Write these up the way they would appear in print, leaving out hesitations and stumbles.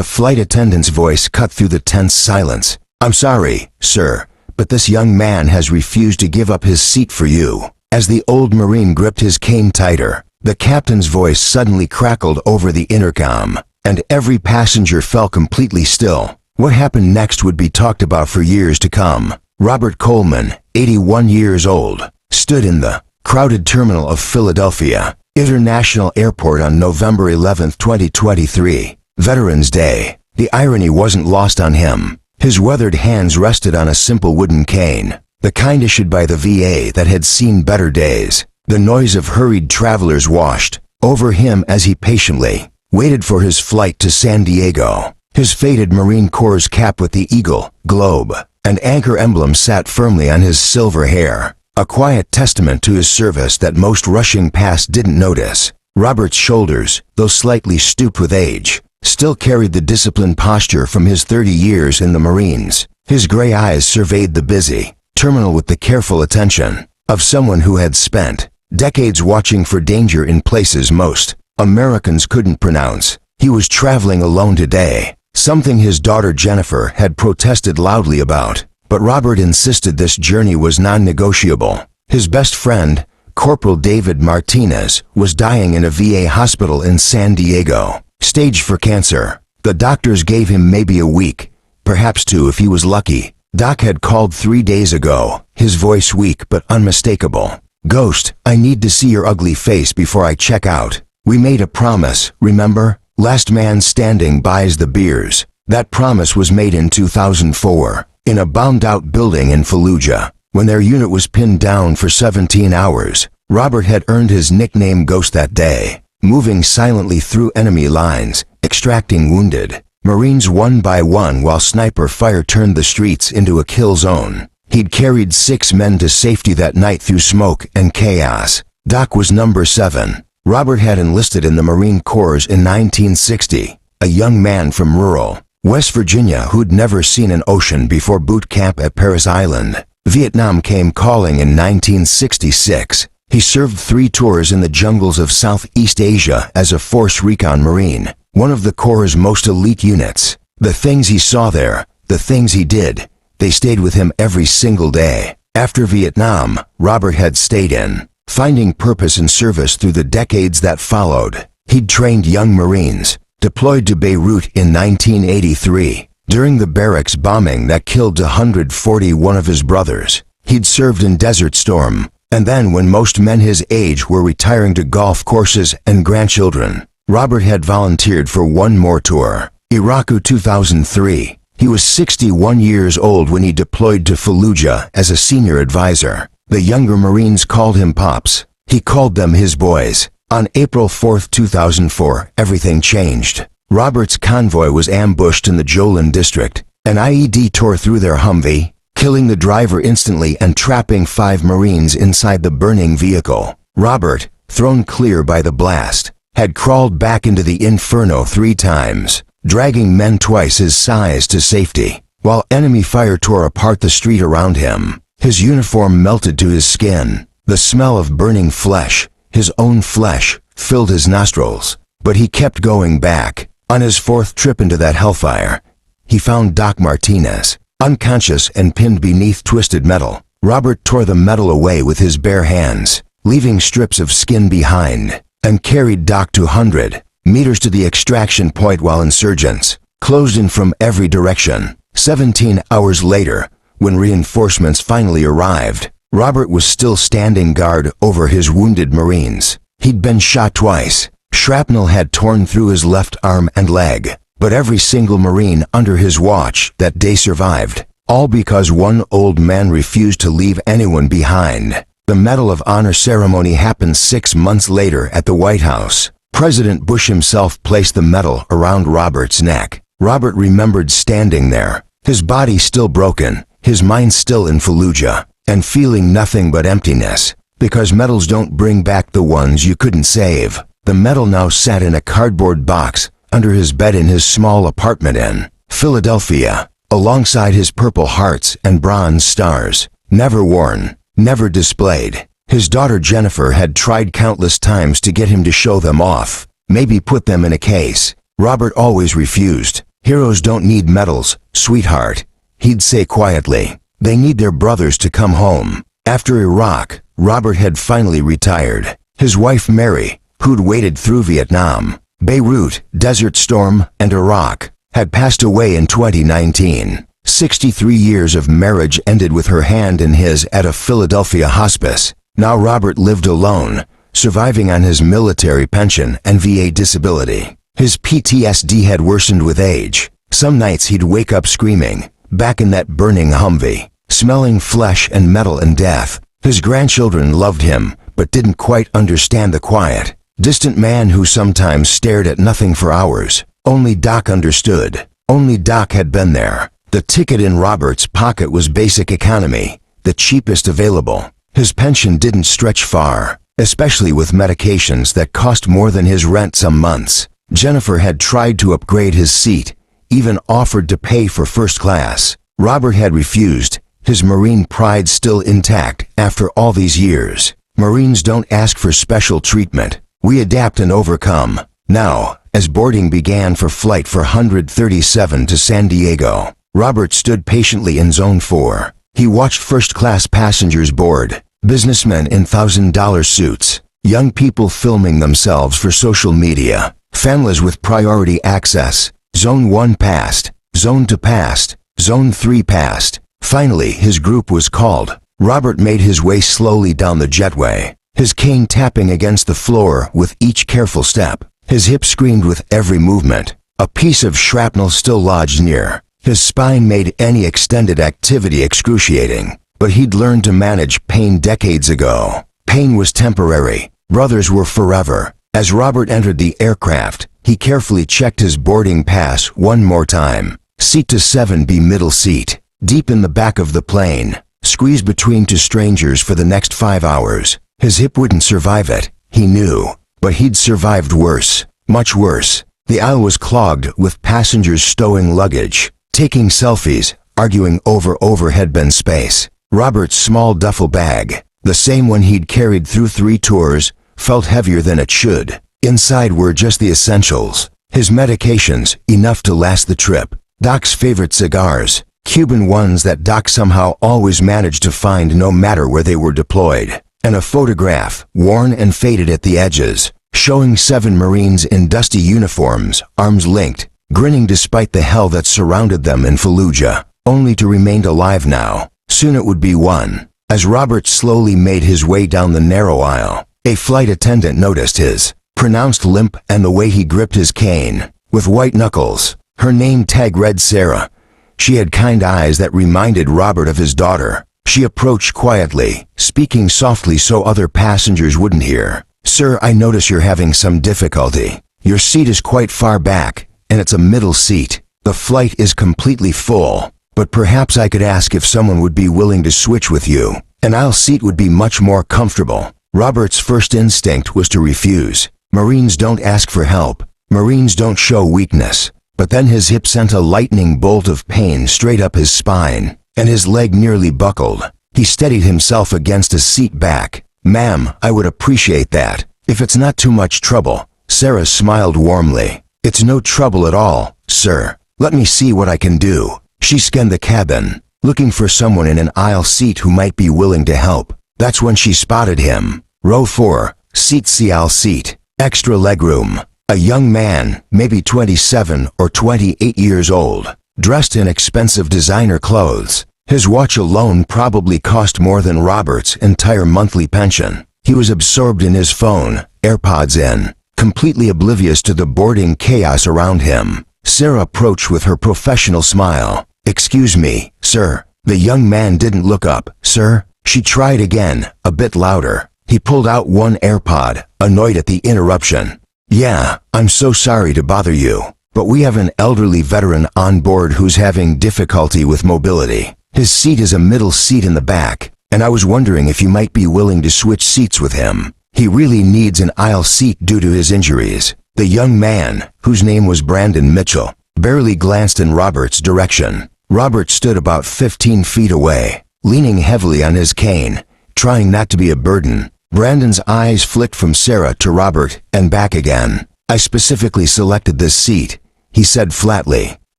The flight attendant's voice cut through the tense silence. "I'm sorry, sir, but this young man has refused to give up his seat for you." As the old Marine gripped his cane tighter, the captain's voice suddenly crackled over the intercom, and every passenger fell completely still. What happened next would be talked about for years to come. Robert Coleman, 81 years old, stood in the crowded terminal of Philadelphia International Airport on November 11, 2023, Veterans Day. The irony wasn't lost on him. His weathered hands rested on a simple wooden cane, the kind issued by the VA that had seen better days. The noise of hurried travelers washed over him as he patiently waited for his flight to San Diego. His faded Marine Corps cap with the eagle, globe, and anchor emblem sat firmly on his silver hair, a quiet testament to his service that most rushing past didn't notice. Robert's shoulders, though slightly stooped with age, still carried the disciplined posture from his 30 years in the Marines. His gray eyes surveyed the busy terminal with the careful attention of someone who had spent decades watching for danger in places most Americans couldn't pronounce. He was traveling alone today, something his daughter Jennifer had protested loudly about, but Robert insisted this journey was non-negotiable. His best friend, Corporal David Martinez, was dying in a VA hospital in San Diego, staged for cancer. The doctors gave him maybe a week, perhaps 2 if he was lucky. Doc had called 3 days ago, his voice weak but unmistakable. "Ghost, I need to see your ugly face before I check out. We made a promise, remember? Last man standing buys the beers." That promise was made in 2004, in a bombed-out building in Fallujah. When their unit was pinned down for 17 hours, Robert had earned his nickname Ghost that day, moving silently through enemy lines, extracting wounded Marines one by one while sniper fire turned the streets into a kill zone. He'd carried 6 men to safety that night through smoke and chaos. Doc was number 7. Robert had enlisted in the Marine Corps in 1960, a young man from rural West Virginia who'd never seen an ocean before boot camp at Paris Island. Vietnam came calling in 1966. He served 3 tours in the jungles of Southeast Asia as a Force Recon Marine, one of the Corps' most elite units. The things he saw there, the things he did, they stayed with him every single day. After Vietnam, Robert had stayed in, finding purpose in service through the decades that followed. He'd trained young Marines, deployed to Beirut in 1983, during the barracks bombing that killed 141 of his brothers. He'd served in Desert Storm, and then when most men his age were retiring to golf courses and grandchildren, Robert had volunteered for one more tour, Iraq 2003. He was 61 years old when he deployed to Fallujah as a senior advisor. The younger Marines called him Pops. He called them his boys. On April 4, 2004, everything changed. Robert's convoy was ambushed in the Jolin district. An IED tore through their Humvee, killing the driver instantly and trapping 5 Marines inside the burning vehicle. Robert, thrown clear by the blast, had crawled back into the inferno 3 times, dragging men twice his size to safety. While enemy fire tore apart the street around him, his uniform melted to his skin. The smell of burning flesh, his own flesh, filled his nostrils. But he kept going back. On his 4th trip into that hellfire, he found Doc Martinez, unconscious and pinned beneath twisted metal. Robert tore the metal away with his bare hands, leaving strips of skin behind, and carried Doc 200 meters to the extraction point while insurgents closed in from every direction. 17 hours later, when reinforcements finally arrived, Robert was still standing guard over his wounded Marines. He'd been shot twice. Shrapnel had torn through his left arm and leg, but every single Marine under his watch that day survived, all because one old man refused to leave anyone behind. The Medal of Honor ceremony happened 6 months later at the White House. President Bush himself placed the medal around Robert's neck. Robert remembered standing there, his body still broken, his mind still in Fallujah, and feeling nothing but emptiness, because medals don't bring back the ones you couldn't save. The medal now sat in a cardboard box under his bed in his small apartment in Philadelphia, alongside his Purple Hearts and Bronze Stars, never worn, never displayed. His daughter Jennifer had tried countless times to get him to show them off, maybe put them in a case. Robert always refused. "Heroes don't need medals, sweetheart," he'd say quietly. "They need their brothers to come home." After Iraq, Robert had finally retired. His wife Mary, who'd waited through Vietnam, Beirut, Desert Storm, and Iraq, had passed away in 2019. 63 years of marriage ended with her hand in his at a Philadelphia hospice. Now Robert lived alone, surviving on his military pension and VA disability. His PTSD had worsened with age. Some nights he'd wake up screaming, back in that burning Humvee, smelling flesh and metal and death. His grandchildren loved him, but didn't quite understand the quiet, distant man who sometimes stared at nothing for hours. Only Doc understood. Only Doc had been there. The ticket in Robert's pocket was basic economy, the cheapest available. His pension didn't stretch far, especially with medications that cost more than his rent some months. Jennifer had tried to upgrade his seat, even offered to pay for first class. Robert had refused, his Marine pride still intact after all these years. Marines don't ask for special treatment. We adapt and overcome. Now, as boarding began for Flight 437 to San Diego, Robert stood patiently in Zone 4. He watched first-class passengers board, businessmen in $1,000 suits, young people filming themselves for social media, families with priority access. Zone 1 passed, Zone 2 passed, Zone 3 passed. Finally, his group was called. Robert made his way slowly down the jetway, his cane tapping against the floor with each careful step. His hip screamed with every movement. A piece of shrapnel still lodged near. His spine made any extended activity excruciating, but he'd learned to manage pain decades ago. Pain was temporary. Brothers were forever. As Robert entered the aircraft, he carefully checked his boarding pass one more time. Seat to 7B, middle seat, deep in the back of the plane, squeezed between two strangers for the next 5 hours. His hip wouldn't survive it, he knew, but he'd survived worse, much worse. The aisle was clogged with passengers stowing luggage, taking selfies, arguing over overhead bin space. Robert's small duffel bag, the same one he'd carried through 3 tours, felt heavier than it should. Inside were just the essentials. His medications, enough to last the trip. Doc's favorite cigars, Cuban ones that Doc somehow always managed to find no matter where they were deployed. And a photograph, worn and faded at the edges, showing 7 Marines in dusty uniforms, arms linked, grinning despite the hell that surrounded them in Fallujah, only to remain alive now. Soon it would be one. As Robert slowly made his way down the narrow aisle, a flight attendant noticed his pronounced limp and the way he gripped his cane, with white knuckles. Her name tag read Sarah. She had kind eyes that reminded Robert of his daughter. She approached quietly, speaking softly so other passengers wouldn't hear. "Sir, I notice you're having some difficulty. Your seat is quite far back, and it's a middle seat. The flight is completely full, but perhaps I could ask if someone would be willing to switch with you. An aisle seat would be much more comfortable." Robert's first instinct was to refuse. Marines don't ask for help. Marines don't show weakness. But then his hip sent a lightning bolt of pain straight up his spine, and his leg nearly buckled. He steadied himself against a seat back. "Ma'am, I would appreciate that, if it's not too much trouble." Sarah smiled warmly. "It's no trouble at all, sir. Let me see what I can do." She scanned the cabin, looking for someone in an aisle seat who might be willing to help. That's when she spotted him. Row 4, seat C, aisle seat, extra legroom. A young man, maybe 27 or 28 years old, dressed in expensive designer clothes. His watch alone probably cost more than Robert's entire monthly pension. He was absorbed in his phone, AirPods in, completely oblivious to the boarding chaos around him. Sarah approached with her professional smile. "Excuse me, sir." The young man didn't look up. "Sir?" She tried again, a bit louder. He pulled out one AirPod, annoyed at the interruption. "Yeah, I'm so sorry to bother you, but we have an elderly veteran on board who's having difficulty with mobility. His seat is a middle seat in the back, and I was wondering if you might be willing to switch seats with him. He really needs an aisle seat due to his injuries." The young man, whose name was Brandon Mitchell, barely glanced in Robert's direction. Robert stood about 15 feet away, leaning heavily on his cane, trying not to be a burden. Brandon's eyes flicked from Sarah to Robert and back again. "I specifically selected this seat," he said flatly.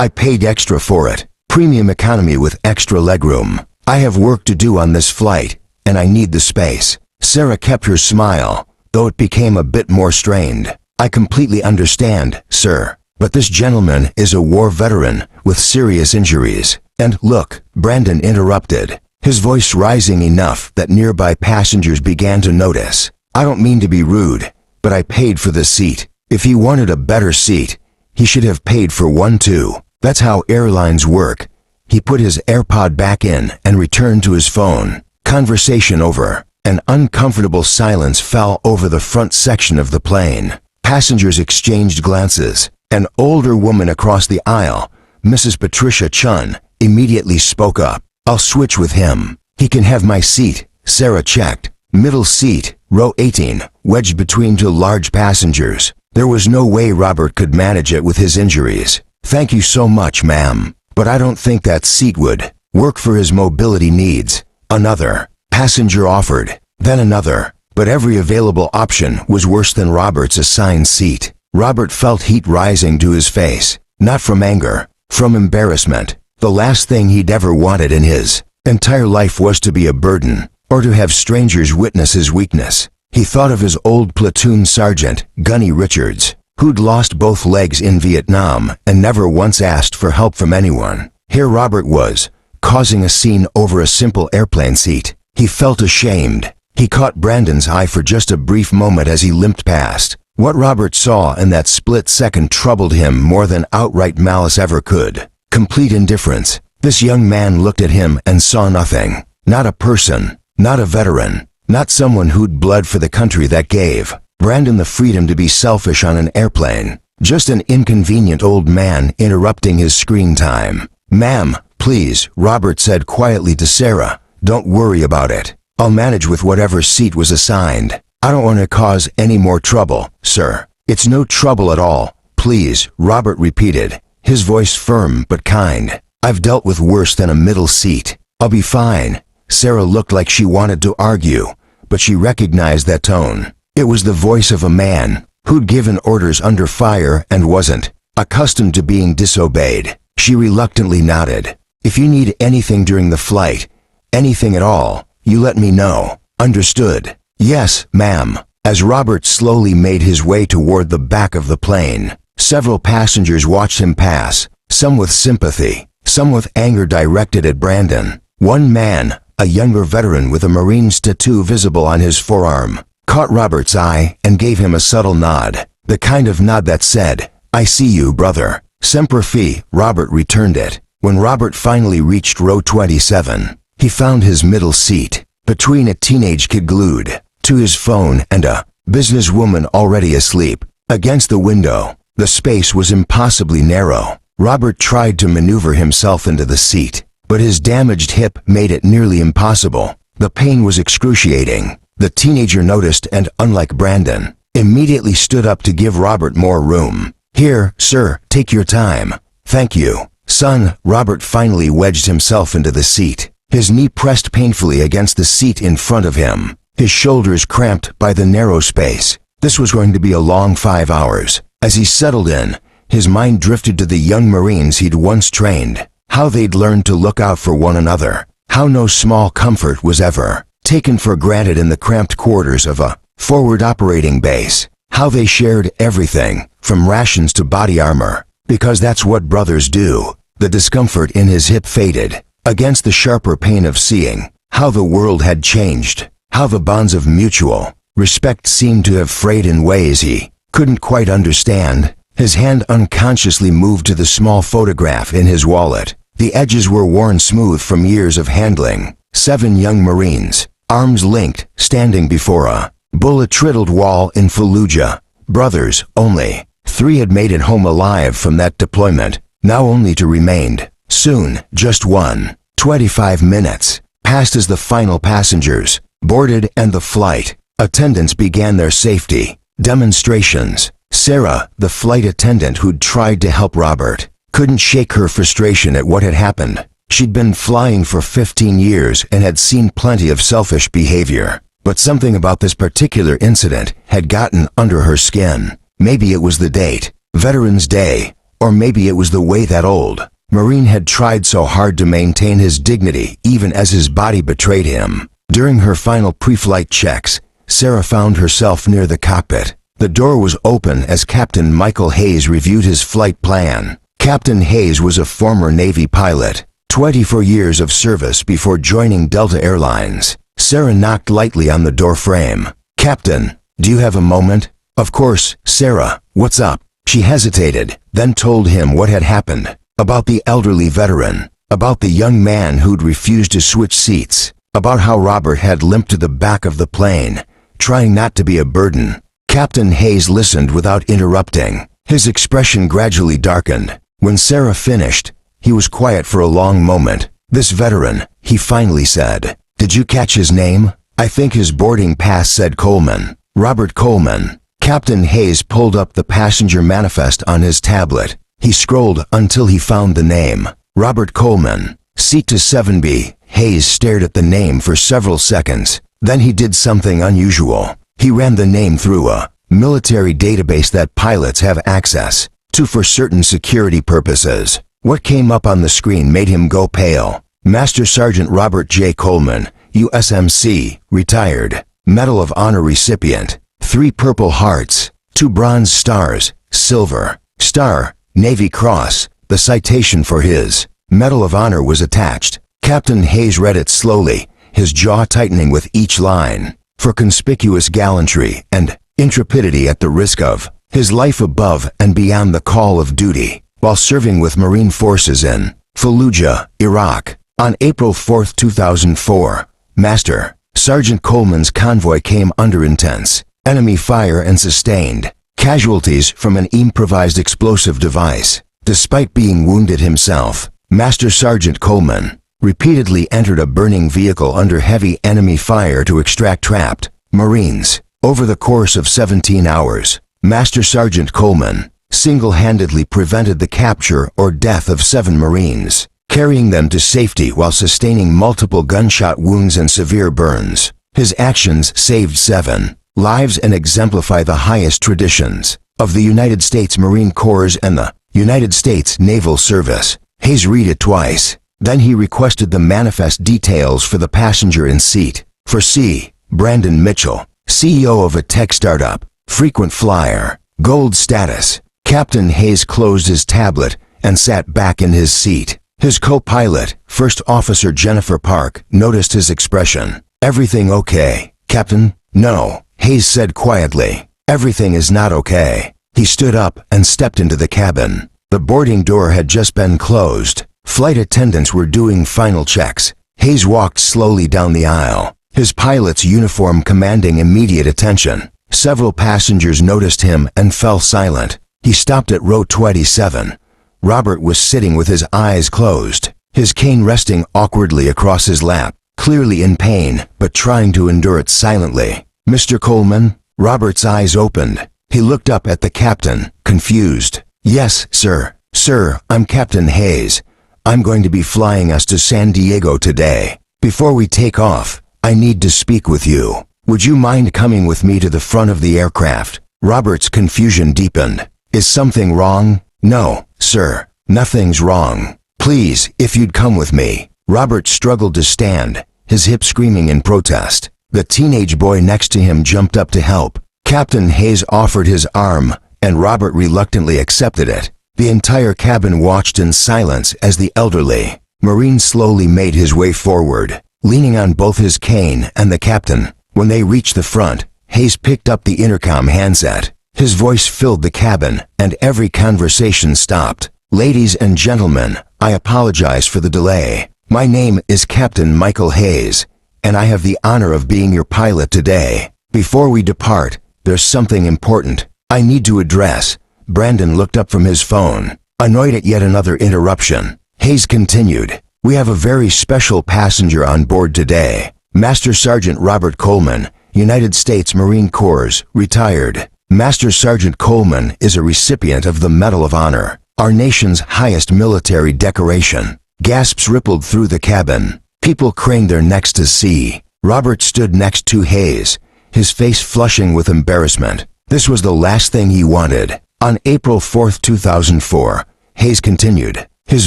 I paid extra for it. Premium economy with extra legroom. I have work to do on this flight, and I need the space. Sarah kept her smile, though it became a bit more strained. I completely understand, sir, but this gentleman is a war veteran with serious injuries. And look, Brandon interrupted, his voice rising enough that nearby passengers began to notice. I don't mean to be rude, but I paid for this seat. If he wanted a better seat, he should have paid for one too. That's how airlines work. He put his AirPod back in and returned to his phone. Conversation over. An uncomfortable silence fell over the front section of the plane. Passengers exchanged glances. An older woman across the aisle, Mrs. Patricia Chun, immediately spoke up. I'll switch with him. He can have my seat. Sarah checked. Middle seat, row 18, wedged between two large passengers. There was no way Robert could manage it with his injuries. Thank you so much, ma'am, but I don't think that seat would work for his mobility needs. Another passenger offered, then another, but every available option was worse than Robert's assigned seat. Robert felt heat rising to his face, not from anger, from embarrassment. The last thing he'd ever wanted in his entire life was to be a burden, or to have strangers witness his weakness. He thought of his old platoon sergeant, Gunny Richards, who'd lost both legs in Vietnam and never once asked for help from anyone. Here Robert was, causing a scene over a simple airplane seat. He felt ashamed. He caught Brandon's eye for just a brief moment as he limped past. What Robert saw in that split second troubled him more than outright malice ever could. Complete indifference. This young man looked at him and saw nothing. Not a person. Not a veteran. Not someone who'd bled for the country that gave Brandon the freedom to be selfish on an airplane. Just an inconvenient old man interrupting his screen time. Ma'am, please, Robert said quietly to Sarah. Don't worry about it. I'll manage with whatever seat was assigned. I don't want to cause any more trouble, sir. It's no trouble at all. Please, Robert repeated, his voice firm but kind. I've dealt with worse than a middle seat. I'll be fine. Sarah looked like she wanted to argue, but she recognized that tone. It was the voice of a man who'd given orders under fire and wasn't accustomed to being disobeyed. She reluctantly nodded. If you need anything during the flight, anything at all, you let me know. Understood? Yes, ma'am. As Robert slowly made his way toward the back of the plane, several passengers watched him pass, some with sympathy, some with anger directed at Brandon. One man, a younger veteran with a Marine's tattoo visible on his forearm, caught Robert's eye and gave him a subtle nod, the kind of nod that said, I see you, brother. Semper Fi, Robert returned it. When Robert finally reached row 27, he found his middle seat, between a teenage kid glued to his phone and a businesswoman already asleep. Against the window, the space was impossibly narrow. Robert tried to maneuver himself into the seat, but his damaged hip made it nearly impossible. The pain was excruciating. The teenager noticed and, unlike Brandon, immediately stood up to give Robert more room. Here, sir, take your time. Thank you. Son, Robert finally wedged himself into the seat. His knee pressed painfully against the seat in front of him, his shoulders cramped by the narrow space. This was going to be a long 5 hours. As he settled in, his mind drifted to the young Marines he'd once trained. How they'd learned to look out for one another. How no small comfort was ever taken for granted in the cramped quarters of a forward operating base. How they shared everything, from rations to body armor, because that's what brothers do. The discomfort in his hip faded against the sharper pain of seeing how the world had changed, how the bonds of mutual respect seemed to have frayed in ways he couldn't quite understand. His hand unconsciously moved to the small photograph in his wallet. The edges were worn smooth from years of handling. 7 young Marines, arms linked, standing before a bullet-riddled wall in Fallujah. Brothers, only 3 had made it home alive from that deployment, now only to remained. Soon, just 1. 25 minutes passed as the final passengers boarded and the flight attendants began their safety demonstrations. Sarah, the flight attendant who'd tried to help Robert, couldn't shake her frustration at what had happened. She'd been flying for 15 years and had seen plenty of selfish behavior, but something about this particular incident had gotten under her skin. Maybe it was the date, Veterans Day, Or maybe it was the way that old Marine had tried so hard to maintain his dignity even as his body betrayed him. During her final pre-flight checks, Sarah found herself near the cockpit. The door was open as Captain Michael Hayes reviewed his flight plan. Captain Hayes was a former Navy pilot, 24 years of service before joining Delta Airlines. Sarah knocked lightly on the door frame. "Captain, do you have a moment?" "Of course, Sarah. What's up?" She hesitated, then told him what had happened. About the elderly veteran, about the young man who'd refused to switch seats, about how Robert had limped to the back of the plane, trying not to be a burden. Captain Hayes listened without interrupting. His expression gradually darkened. When Sarah finished, he was quiet for a long moment. "This veteran," he finally said. "Did you catch his name?" "I think his boarding pass said Coleman." "Robert Coleman." Captain Hayes pulled up the passenger manifest on his tablet. He scrolled until he found the name. Robert Coleman. Seat to 7B. Hayes stared at the name for several seconds. Then he did something unusual. He ran the name through a military database that pilots have access to for certain security purposes. What came up on the screen made him go pale. Master Sergeant Robert J. Coleman, USMC, retired. Medal of Honor recipient. 3 Purple Hearts, 2 Bronze Stars, Silver Star, Navy Cross. The citation for his Medal of Honor was attached. Captain Hayes read it slowly, his jaw tightening with each line. "For conspicuous gallantry and intrepidity at the risk of his life above and beyond the call of duty, while serving with Marine forces in Fallujah, Iraq, on April 4, 2004, Master Sergeant Coleman's convoy came under intense enemy fire and sustained casualties from an improvised explosive device. Despite being wounded himself, Master Sergeant Coleman repeatedly entered a burning vehicle under heavy enemy fire to extract trapped Marines. Over the course of 17 hours, Master Sergeant Coleman single-handedly prevented the capture or death of 7 Marines, carrying them to safety while sustaining multiple gunshot wounds and severe burns. His actions saved 7 lives and exemplify the highest traditions of the United States Marine Corps and the United States Naval Service. Hayes read it twice. Then he requested the manifest details for the passenger in seat. For C. Brandon Mitchell, CEO of a tech startup, frequent flyer, gold status. Captain Hayes closed his tablet and sat back in his seat. His co-pilot, First Officer Jennifer Park, noticed his expression. "Everything okay, Captain?" "No," Hayes said quietly. "Everything is not okay." He stood up and stepped into the cabin. The boarding door had just been closed. Flight attendants were doing final checks. Hayes walked slowly down the aisle, his pilot's uniform commanding immediate attention. Several passengers noticed him and fell silent. He stopped at row 27. Robert was sitting with his eyes closed, his cane resting awkwardly across his lap, clearly in pain, but trying to endure it silently. "Mr. Coleman?" Robert's eyes opened. He looked up at the captain, confused. "Yes, sir. Sir, I'm Captain Hayes. I'm going to be flying us to San Diego today. Before we take off, I need to speak with you. Would you mind coming with me to the front of the aircraft?" Robert's confusion deepened. "Is something wrong?" "No, sir. Nothing's wrong. Please, if you'd come with me." Robert struggled to stand, his hip screaming in protest. The teenage boy next to him jumped up to help. Captain Hayes offered his arm, and Robert reluctantly accepted it. The entire cabin watched in silence as the elderly Marine slowly made his way forward, leaning on both his cane and the captain. When they reached the front, Hayes picked up the intercom handset. His voice filled the cabin, and every conversation stopped. "Ladies and gentlemen, I apologize for the delay. My name is Captain Michael Hayes, and I have the honor of being your pilot today. Before we depart, there's something important I need to address." Brandon looked up from his phone, annoyed at yet another interruption. Hayes continued, "We have a very special passenger on board today. Master Sergeant Robert Coleman, United States Marine Corps, retired. Master Sergeant Coleman is a recipient of the Medal of Honor, our nation's highest military decoration." Gasps rippled through the cabin. People craned their necks to see. Robert stood next to Hayes, his face flushing with embarrassment. This was the last thing he wanted. On April 4, 2004, Hayes continued, his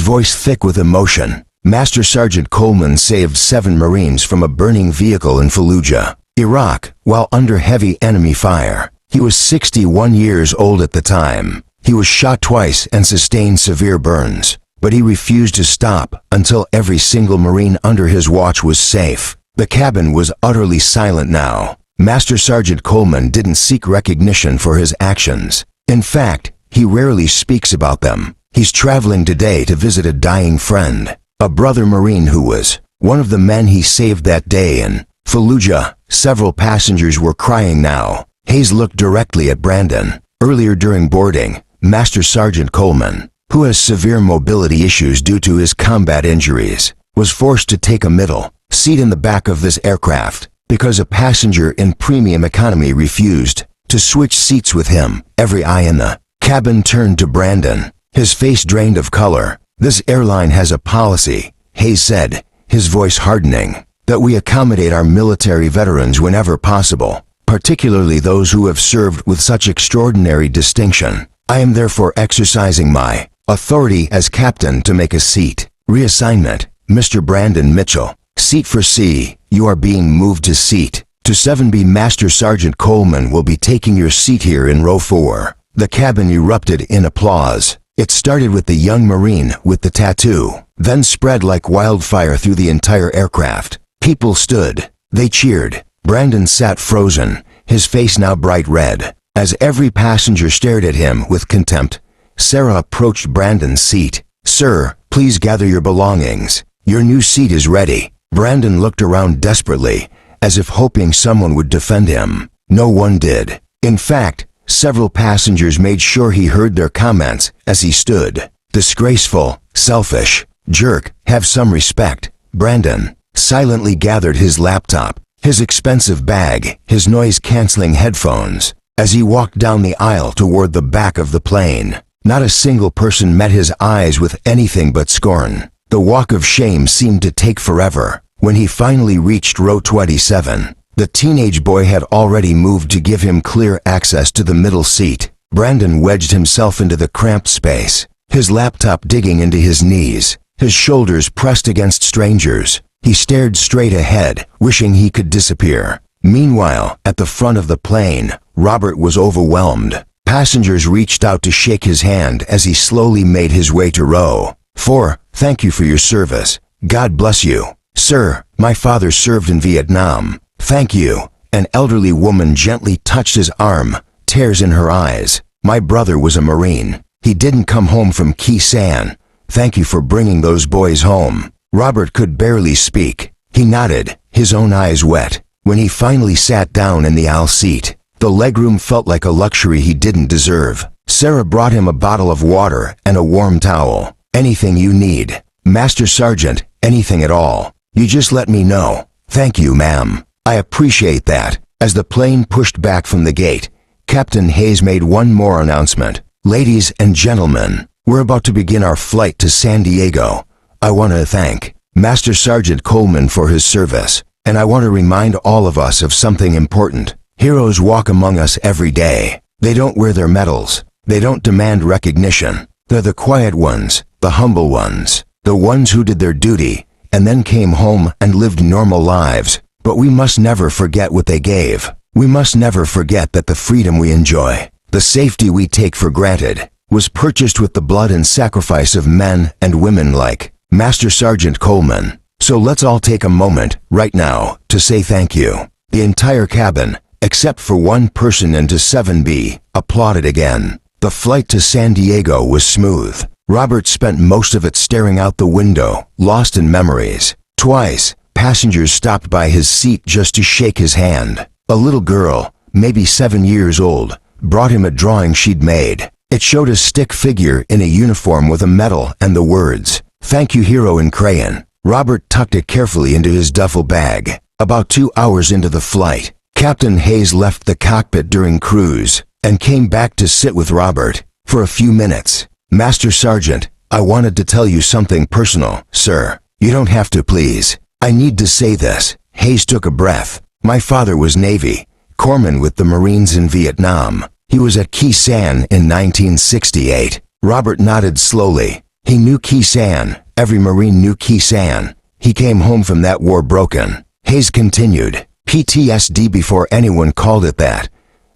voice thick with emotion. Master Sergeant Coleman saved 7 Marines from a burning vehicle in Fallujah, Iraq, while under heavy enemy fire. He was 61 years old at the time. He was shot twice and sustained severe burns, but he refused to stop until every single Marine under his watch was safe. The cabin was utterly silent now. Master Sergeant Coleman didn't seek recognition for his actions. In fact, he rarely speaks about them. He's traveling today to visit a dying friend, a brother Marine who was one of the men he saved that day in Fallujah. Several passengers were crying now. Hayes looked directly at Brandon. Earlier during boarding, Master Sergeant Coleman, who has severe mobility issues due to his combat injuries, was forced to take a middle seat in the back of this aircraft because a passenger in premium economy refused to switch seats with him. Every eye in the cabin turned to Brandon, his face drained of color. This airline has a policy, Hayes said, his voice hardening, that we accommodate our military veterans whenever possible, particularly those who have served with such extraordinary distinction. I am therefore exercising my authority as captain to make a seat reassignment. Mr. Brandon Mitchell, seat for C, you are being moved to seat to 7B. Master Sergeant Coleman will be taking your seat here in row 4. The cabin erupted in applause. It started with the young Marine with the tattoo, then spread like wildfire through the entire aircraft. People stood. They cheered. Brandon sat frozen, his face now bright red, as every passenger stared at him with contempt. Sarah approached Brandon's seat. Sir, please gather your belongings. Your new seat is ready. Brandon looked around desperately, as if hoping someone would defend him. No one did. In fact, several passengers made sure he heard their comments as he stood. Disgraceful, selfish, jerk, have some respect. Brandon silently gathered his laptop, his expensive bag, his noise-canceling headphones, as he walked down the aisle toward the back of the plane. Not a single person met his eyes with anything but scorn. The walk of shame seemed to take forever. When he finally reached row 27, the teenage boy had already moved to give him clear access to the middle seat. Brandon wedged himself into the cramped space, his laptop digging into his knees, his shoulders pressed against strangers. He stared straight ahead, wishing he could disappear. Meanwhile, at the front of the plane, Robert was overwhelmed. Passengers reached out to shake his hand as he slowly made his way to row 4. Thank you for your service. God bless you. Sir, my father served in Vietnam. Thank you. An elderly woman gently touched his arm, tears in her eyes. My brother was a Marine. He didn't come home from Khe Sanh. Thank you for bringing those boys home. Robert could barely speak. He nodded, his own eyes wet. When he finally sat down in the aisle seat, the legroom felt like a luxury he didn't deserve. Sarah brought him a bottle of water and a warm towel. Anything you need, Master Sergeant, anything at all. You just let me know. Thank you, ma'am. I appreciate that. As the plane pushed back from the gate, Captain Hayes made one more announcement. Ladies and gentlemen, we're about to begin our flight to San Diego. I want to thank Master Sergeant Coleman for his service, and I want to remind all of us of something important. Heroes walk among us every day. They don't wear their medals. They don't demand recognition. They're the quiet ones, the humble ones, the ones who did their duty and then came home and lived normal lives. But we must never forget what they gave. We must never forget that the freedom we enjoy, the safety we take for granted, was purchased with the blood and sacrifice of men and women like Master Sergeant Coleman. So let's all take a moment, right now, to say thank you. The entire cabin, except for one person into 7B, applauded again. The flight to San Diego was smooth. Robert spent most of it staring out the window, lost in memories. Twice, passengers stopped by his seat just to shake his hand. A little girl, maybe 7 years old, brought him a drawing she'd made. It showed a stick figure in a uniform with a medal and the words, "Thank you, hero," in crayon. Robert tucked it carefully into his duffel bag. About 2 hours into the flight, Captain Hayes left the cockpit during cruise and came back to sit with Robert for a few minutes. Master Sergeant, I wanted to tell you something personal, sir. You don't have to, please. I need to say this. Hayes took a breath. My father was Navy, corpsman with the Marines in Vietnam. He was at Kisan in 1968. Robert nodded slowly. He knew Kisan. Every Marine knew Kisan. He came home from that war broken. Hayes continued. PTSD before anyone called it that.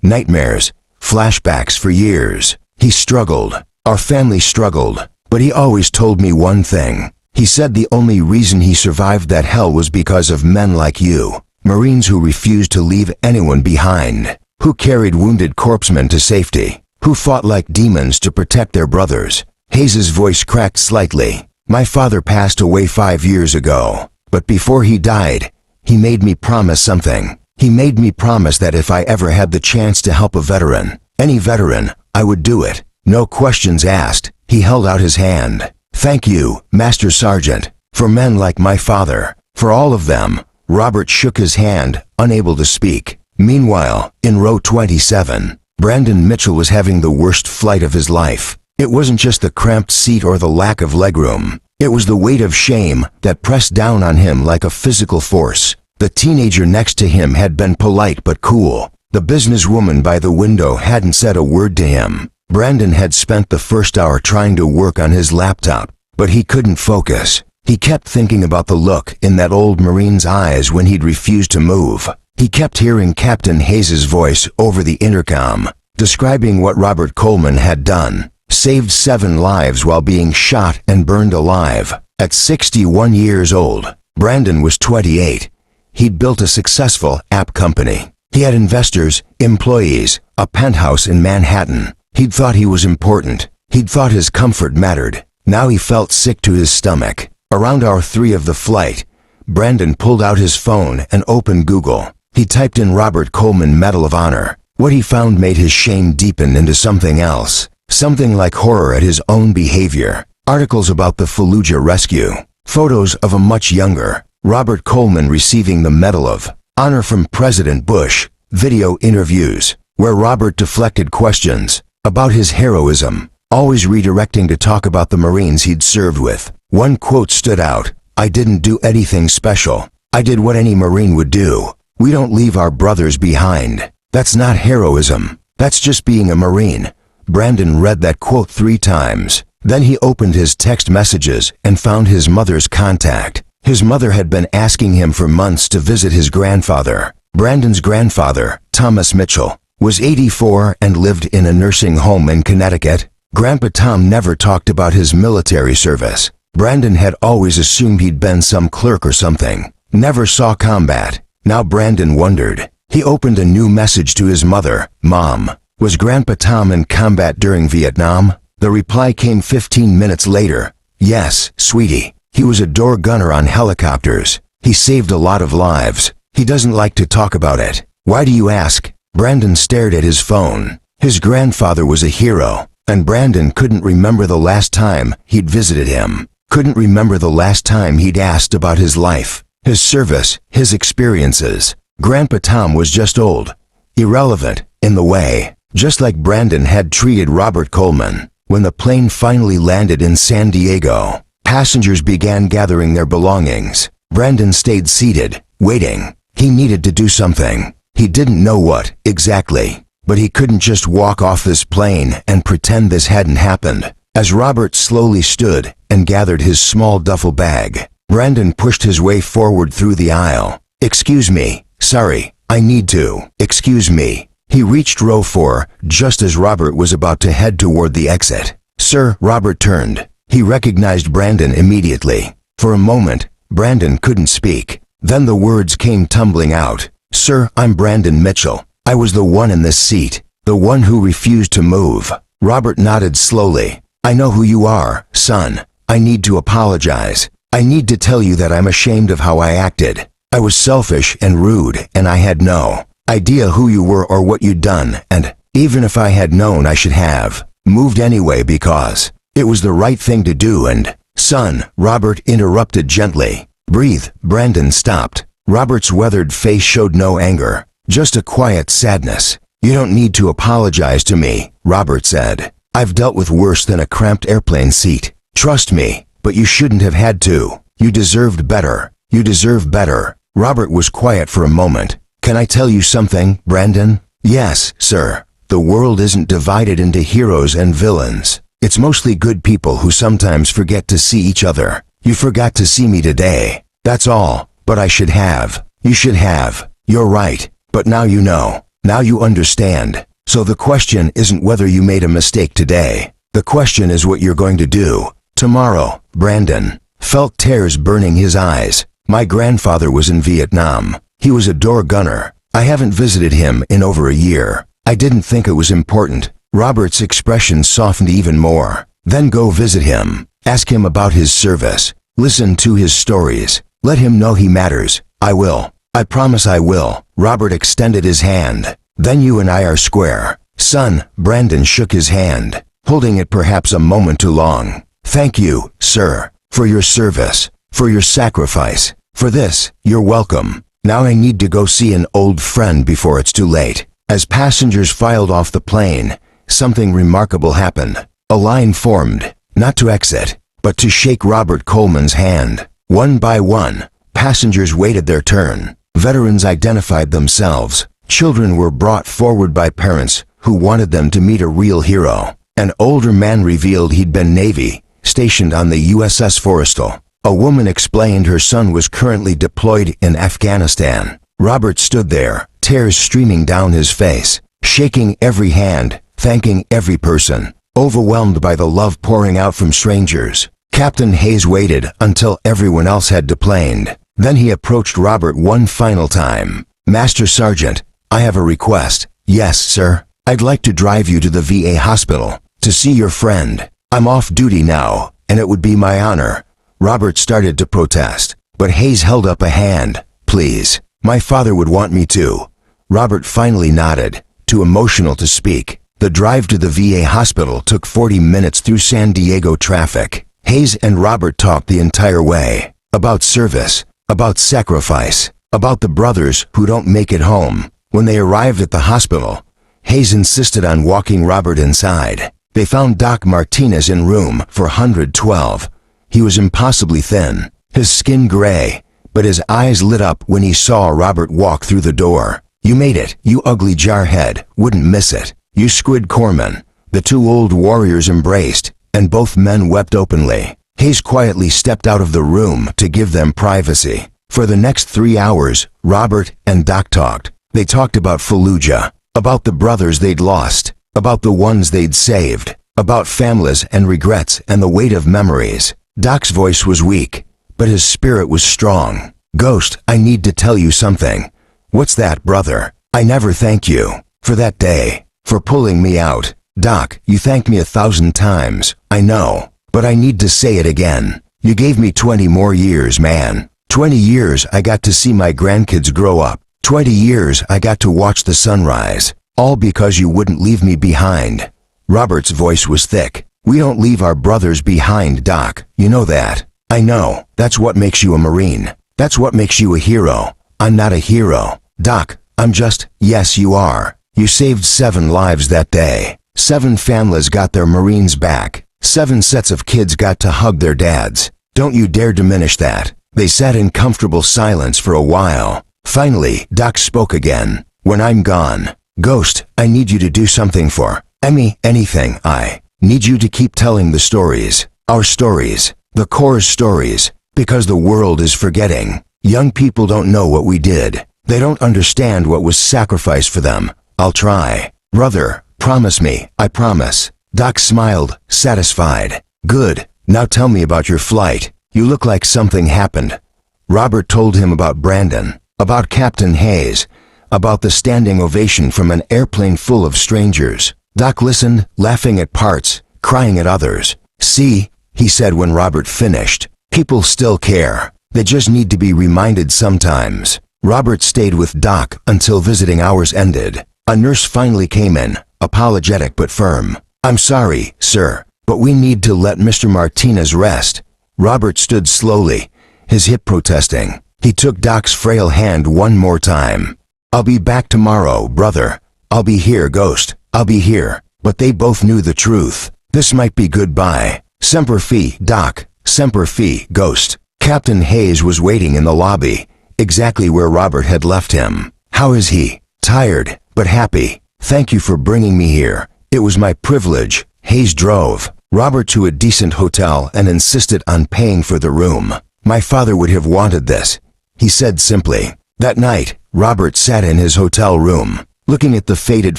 Nightmares. Flashbacks for years. He struggled. Our family struggled. But he always told me one thing. He said the only reason he survived that hell was because of men like you. Marines who refused to leave anyone behind. Who carried wounded corpsmen to safety. Who fought like demons to protect their brothers. Hayes's voice cracked slightly. My father passed away 5 years ago. But before he died, he made me promise something. He made me promise that if I ever had the chance to help a veteran, any veteran, I would do it. No questions asked. He held out his hand. Thank you, Master Sergeant, for men like my father. For all of them. Robert shook his hand, unable to speak. Meanwhile, in row 27, Brandon Mitchell was having the worst flight of his life. It wasn't just the cramped seat or the lack of legroom. It was the weight of shame that pressed down on him like a physical force. The teenager next to him had been polite but cool. The businesswoman by the window hadn't said a word to him. Brandon had spent the first hour trying to work on his laptop, but he couldn't focus. He kept thinking about the look in that old Marine's eyes when he'd refused to move. He kept hearing Captain Hayes's voice over the intercom, describing what Robert Coleman had done. Saved 7 lives while being shot and burned alive. At 61 years old, Brandon was 28. He'd built a successful app company. He had investors, employees, a penthouse in Manhattan. He'd thought he was important. He'd thought his comfort mattered. Now he felt sick to his stomach. Around hour 3 of the flight, Brandon pulled out his phone and opened Google. He typed in Robert Coleman Medal of Honor. What he found made his shame deepen into something else. Something like horror at his own behavior. Articles about the Fallujah rescue. Photos of a much younger Robert Coleman receiving the Medal of Honor from President Bush. Video interviews, where Robert deflected questions about his heroism, always redirecting to talk about the Marines he'd served with. One quote stood out. I didn't do anything special. I did what any Marine would do. We don't leave our brothers behind. That's not heroism. That's just being a Marine. Brandon read that quote 3 times. Then he opened his text messages and found his mother's contact. His mother had been asking him for months to visit his grandfather. Brandon's grandfather, Thomas Mitchell, was 84 and lived in a nursing home in Connecticut. Grandpa Tom never talked about his military service. Brandon had always assumed he'd been some clerk or something. Never saw combat. Now Brandon wondered. He opened a new message to his mother. Mom, was Grandpa Tom in combat during Vietnam? The reply came 15 minutes later. Yes, sweetie. He was a door gunner on helicopters. He saved a lot of lives. He doesn't like to talk about it. Why do you ask? Brandon stared at his phone. His grandfather was a hero, and Brandon couldn't remember the last time he'd visited him. Couldn't remember the last time he'd asked about his life, his service, his experiences. Grandpa Tom was just old, irrelevant, in the way, just like Brandon had treated Robert Coleman. When the plane finally landed in San Diego, passengers began gathering their belongings. Brandon stayed seated, waiting. He needed to do something. He didn't know what, exactly, but he couldn't just walk off this plane and pretend this hadn't happened. As Robert slowly stood and gathered his small duffel bag, Brandon pushed his way forward through the aisle. Excuse me, sorry, I need to. Excuse me. He reached row 4 just as Robert was about to head toward the exit. Sir, Robert turned. He recognized Brandon immediately. For a moment, Brandon couldn't speak. Then the words came tumbling out. Sir, I'm Brandon Mitchell. I was the one in this seat, the one who refused to move. Robert nodded slowly. I know who you are, son. I need to apologize. I need to tell you that I'm ashamed of how I acted. I was selfish and rude, and I had no idea who you were or what you'd done, and even if I had known, I should have moved anyway because it was the right thing to do. And son, Robert interrupted gently. Breathe. Brandon stopped. Robert's weathered face showed no anger, just a quiet sadness. You don't need to apologize to me, Robert said. I've dealt with worse than a cramped airplane seat. Trust me, but you shouldn't have had to. You deserved better. You deserve better. Robert was quiet for a moment. Can I tell you something, Brandon? Yes, sir. The world isn't divided into heroes and villains. It's mostly good people who sometimes forget to see each other. You forgot to see me today. That's all. But I should have. You should have. You're right. But now you know. Now you understand. So the question isn't whether you made a mistake today. The question is what you're going to do tomorrow. Brandon felt tears burning his eyes. My grandfather was in Vietnam. He was a door gunner. I haven't visited him in over a year. I didn't think it was important. Robert's expression softened even more. Then go visit him. Ask him about his service. Listen to his stories. Let him know he matters. I will. I promise I will. Robert extended his hand. Then you and I are square. Son, Brandon shook his hand, holding it perhaps a moment too long. Thank you, sir, for your service, for your sacrifice. For this, you're welcome. Now I need to go see an old friend before it's too late. As passengers filed off the plane, something remarkable happened. A line formed, not to exit, but to shake Robert Coleman's hand. One by one, passengers waited their turn. Veterans identified themselves. Children were brought forward by parents who wanted them to meet a real hero. An older man revealed he'd been Navy, stationed on the USS Forrestal. A woman explained her son was currently deployed in Afghanistan. Robert stood there, tears streaming down his face, shaking every hand, thanking every person, overwhelmed by the love pouring out from strangers. Captain Hayes waited until everyone else had deplaned. Then he approached Robert one final time. Master Sergeant, I have a request. Yes, sir. I'd like to drive you to the VA hospital to see your friend. I'm off duty now, and it would be my honor. Robert started to protest, but Hayes held up a hand. Please, my father would want me to. Robert finally nodded, too emotional to speak. The drive to the VA hospital took 40 minutes through San Diego traffic. Hayes and Robert talked the entire way. About service, about sacrifice, about the brothers who don't make it home. When they arrived at the hospital, Hayes insisted on walking Robert inside. They found Doc Martinez in room 412. He was impossibly thin, his skin gray, but his eyes lit up when he saw Robert walk through the door. You made it, you ugly jarhead, wouldn't miss it. You Squid Corpsman. The two old warriors embraced, and both men wept openly. Hayes quietly stepped out of the room to give them privacy. For the next 3 hours, Robert and Doc talked. They talked about Fallujah, about the brothers they'd lost, about the ones they'd saved, about families and regrets and the weight of memories. Doc's voice was weak, but his spirit was strong. Ghost, I need to tell you something. What's that, brother? I never thank you for that day, for pulling me out. Doc, you thanked me 1,000 times, I know, but I need to say it again. You gave me 20 more years, man. 20 years I got to see my grandkids grow up. 20 years I got to watch the sunrise. All because you wouldn't leave me behind. Robert's voice was thick. We don't leave our brothers behind, Doc. You know that. I know. That's what makes you a Marine. That's what makes you a hero. I'm not a hero. Doc, I'm just, yes you are. You saved 7 lives that day. 7 families got their Marines back. 7 sets of kids got to hug their dads. Don't you dare diminish that. They sat in comfortable silence for a while. Finally, Doc spoke again. When I'm gone, Ghost, I need you to do something for anything. I need you to keep telling the stories. Our stories. The Corps' stories. Because the world is forgetting. Young people don't know what we did. They don't understand what was sacrificed for them. I'll try. Brother, promise me. I promise. Doc smiled, satisfied. Good. Now tell me about your flight. You look like something happened. Robert told him about Brandon, about Captain Hayes, about the standing ovation from an airplane full of strangers. Doc listened, laughing at parts, crying at others. See, he said when Robert finished, people still care. They just need to be reminded sometimes. Robert stayed with Doc until visiting hours ended. A nurse finally came in, apologetic but firm. I'm sorry, sir, but we need to let Mr. Martinez rest. Robert stood slowly, his hip protesting. He took Doc's frail hand one more time. I'll be back tomorrow, brother. I'll be here, Ghost. I'll be here. But they both knew the truth. This might be goodbye. Semper Fi, Doc. Semper Fi, Ghost. Captain Hayes was waiting in the lobby, exactly where Robert had left him. How is he? Tired, but happy. Thank you for bringing me here. It was my privilege." Hayes drove Robert to a decent hotel and insisted on paying for the room. "My father would have wanted this," he said simply. That night, Robert sat in his hotel room, looking at the faded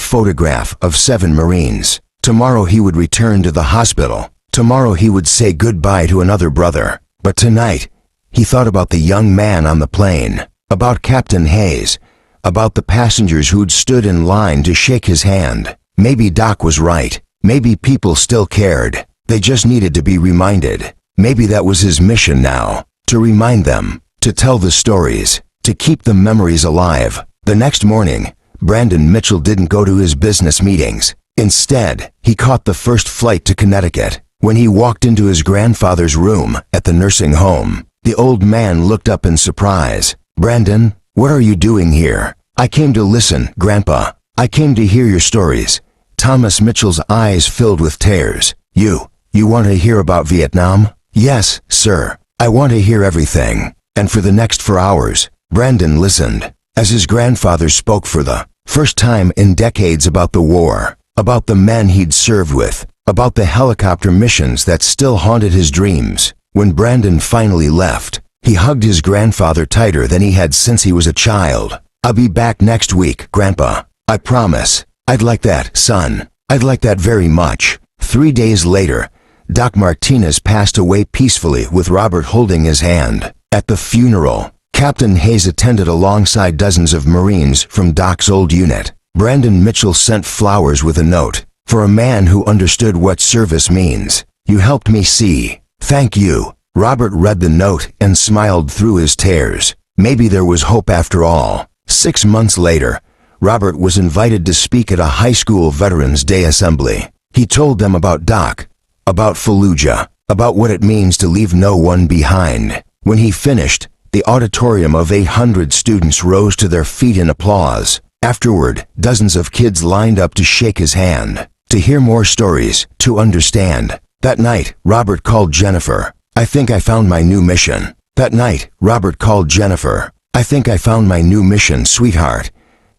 photograph of 7 Marines. Tomorrow he would return to the hospital. Tomorrow he would say goodbye to another brother. But tonight, he thought about the young man on the plane, about Captain Hayes, about the passengers who'd stood in line to shake his hand. Maybe Doc was right. Maybe people still cared. They just needed to be reminded. Maybe that was his mission now, to remind them, to tell the stories, to keep the memories alive. The next morning, Brandon Mitchell didn't go to his business meetings. Instead, he caught the first flight to Connecticut. When he walked into his grandfather's room at the nursing home, the old man looked up in surprise. "Brandon, what are you doing here?" "I came to listen, Grandpa. I came to hear your stories." Thomas Mitchell's eyes filled with tears. You want to hear about Vietnam?" "Yes, sir. I want to hear everything." And for the next 4 hours, Brandon listened, as his grandfather spoke for the first time in decades about the war, about the men he'd served with, about the helicopter missions that still haunted his dreams. When Brandon finally left, he hugged his grandfather tighter than he had since he was a child. "I'll be back next week, Grandpa. I promise." "I'd like that, son. I'd like that very much." 3 days later, Doc Martinez passed away peacefully with Robert holding his hand. At the funeral, Captain Hayes attended alongside dozens of Marines from Doc's old unit. Brandon Mitchell sent flowers with a note. "For a man who understood what service means, you helped me see. Thank you." Robert read the note and smiled through his tears. Maybe there was hope after all. 6 months later, Robert was invited to speak at a high school Veterans Day assembly. He told them about Doc, about Fallujah, about what it means to leave no one behind. When he finished, the auditorium of 800 students rose to their feet in applause. Afterward, dozens of kids lined up to shake his hand, to hear more stories, to understand. That night, Robert called Jennifer. "I think I found my new mission." That night, Robert called Jennifer. "I think I found my new mission, sweetheart."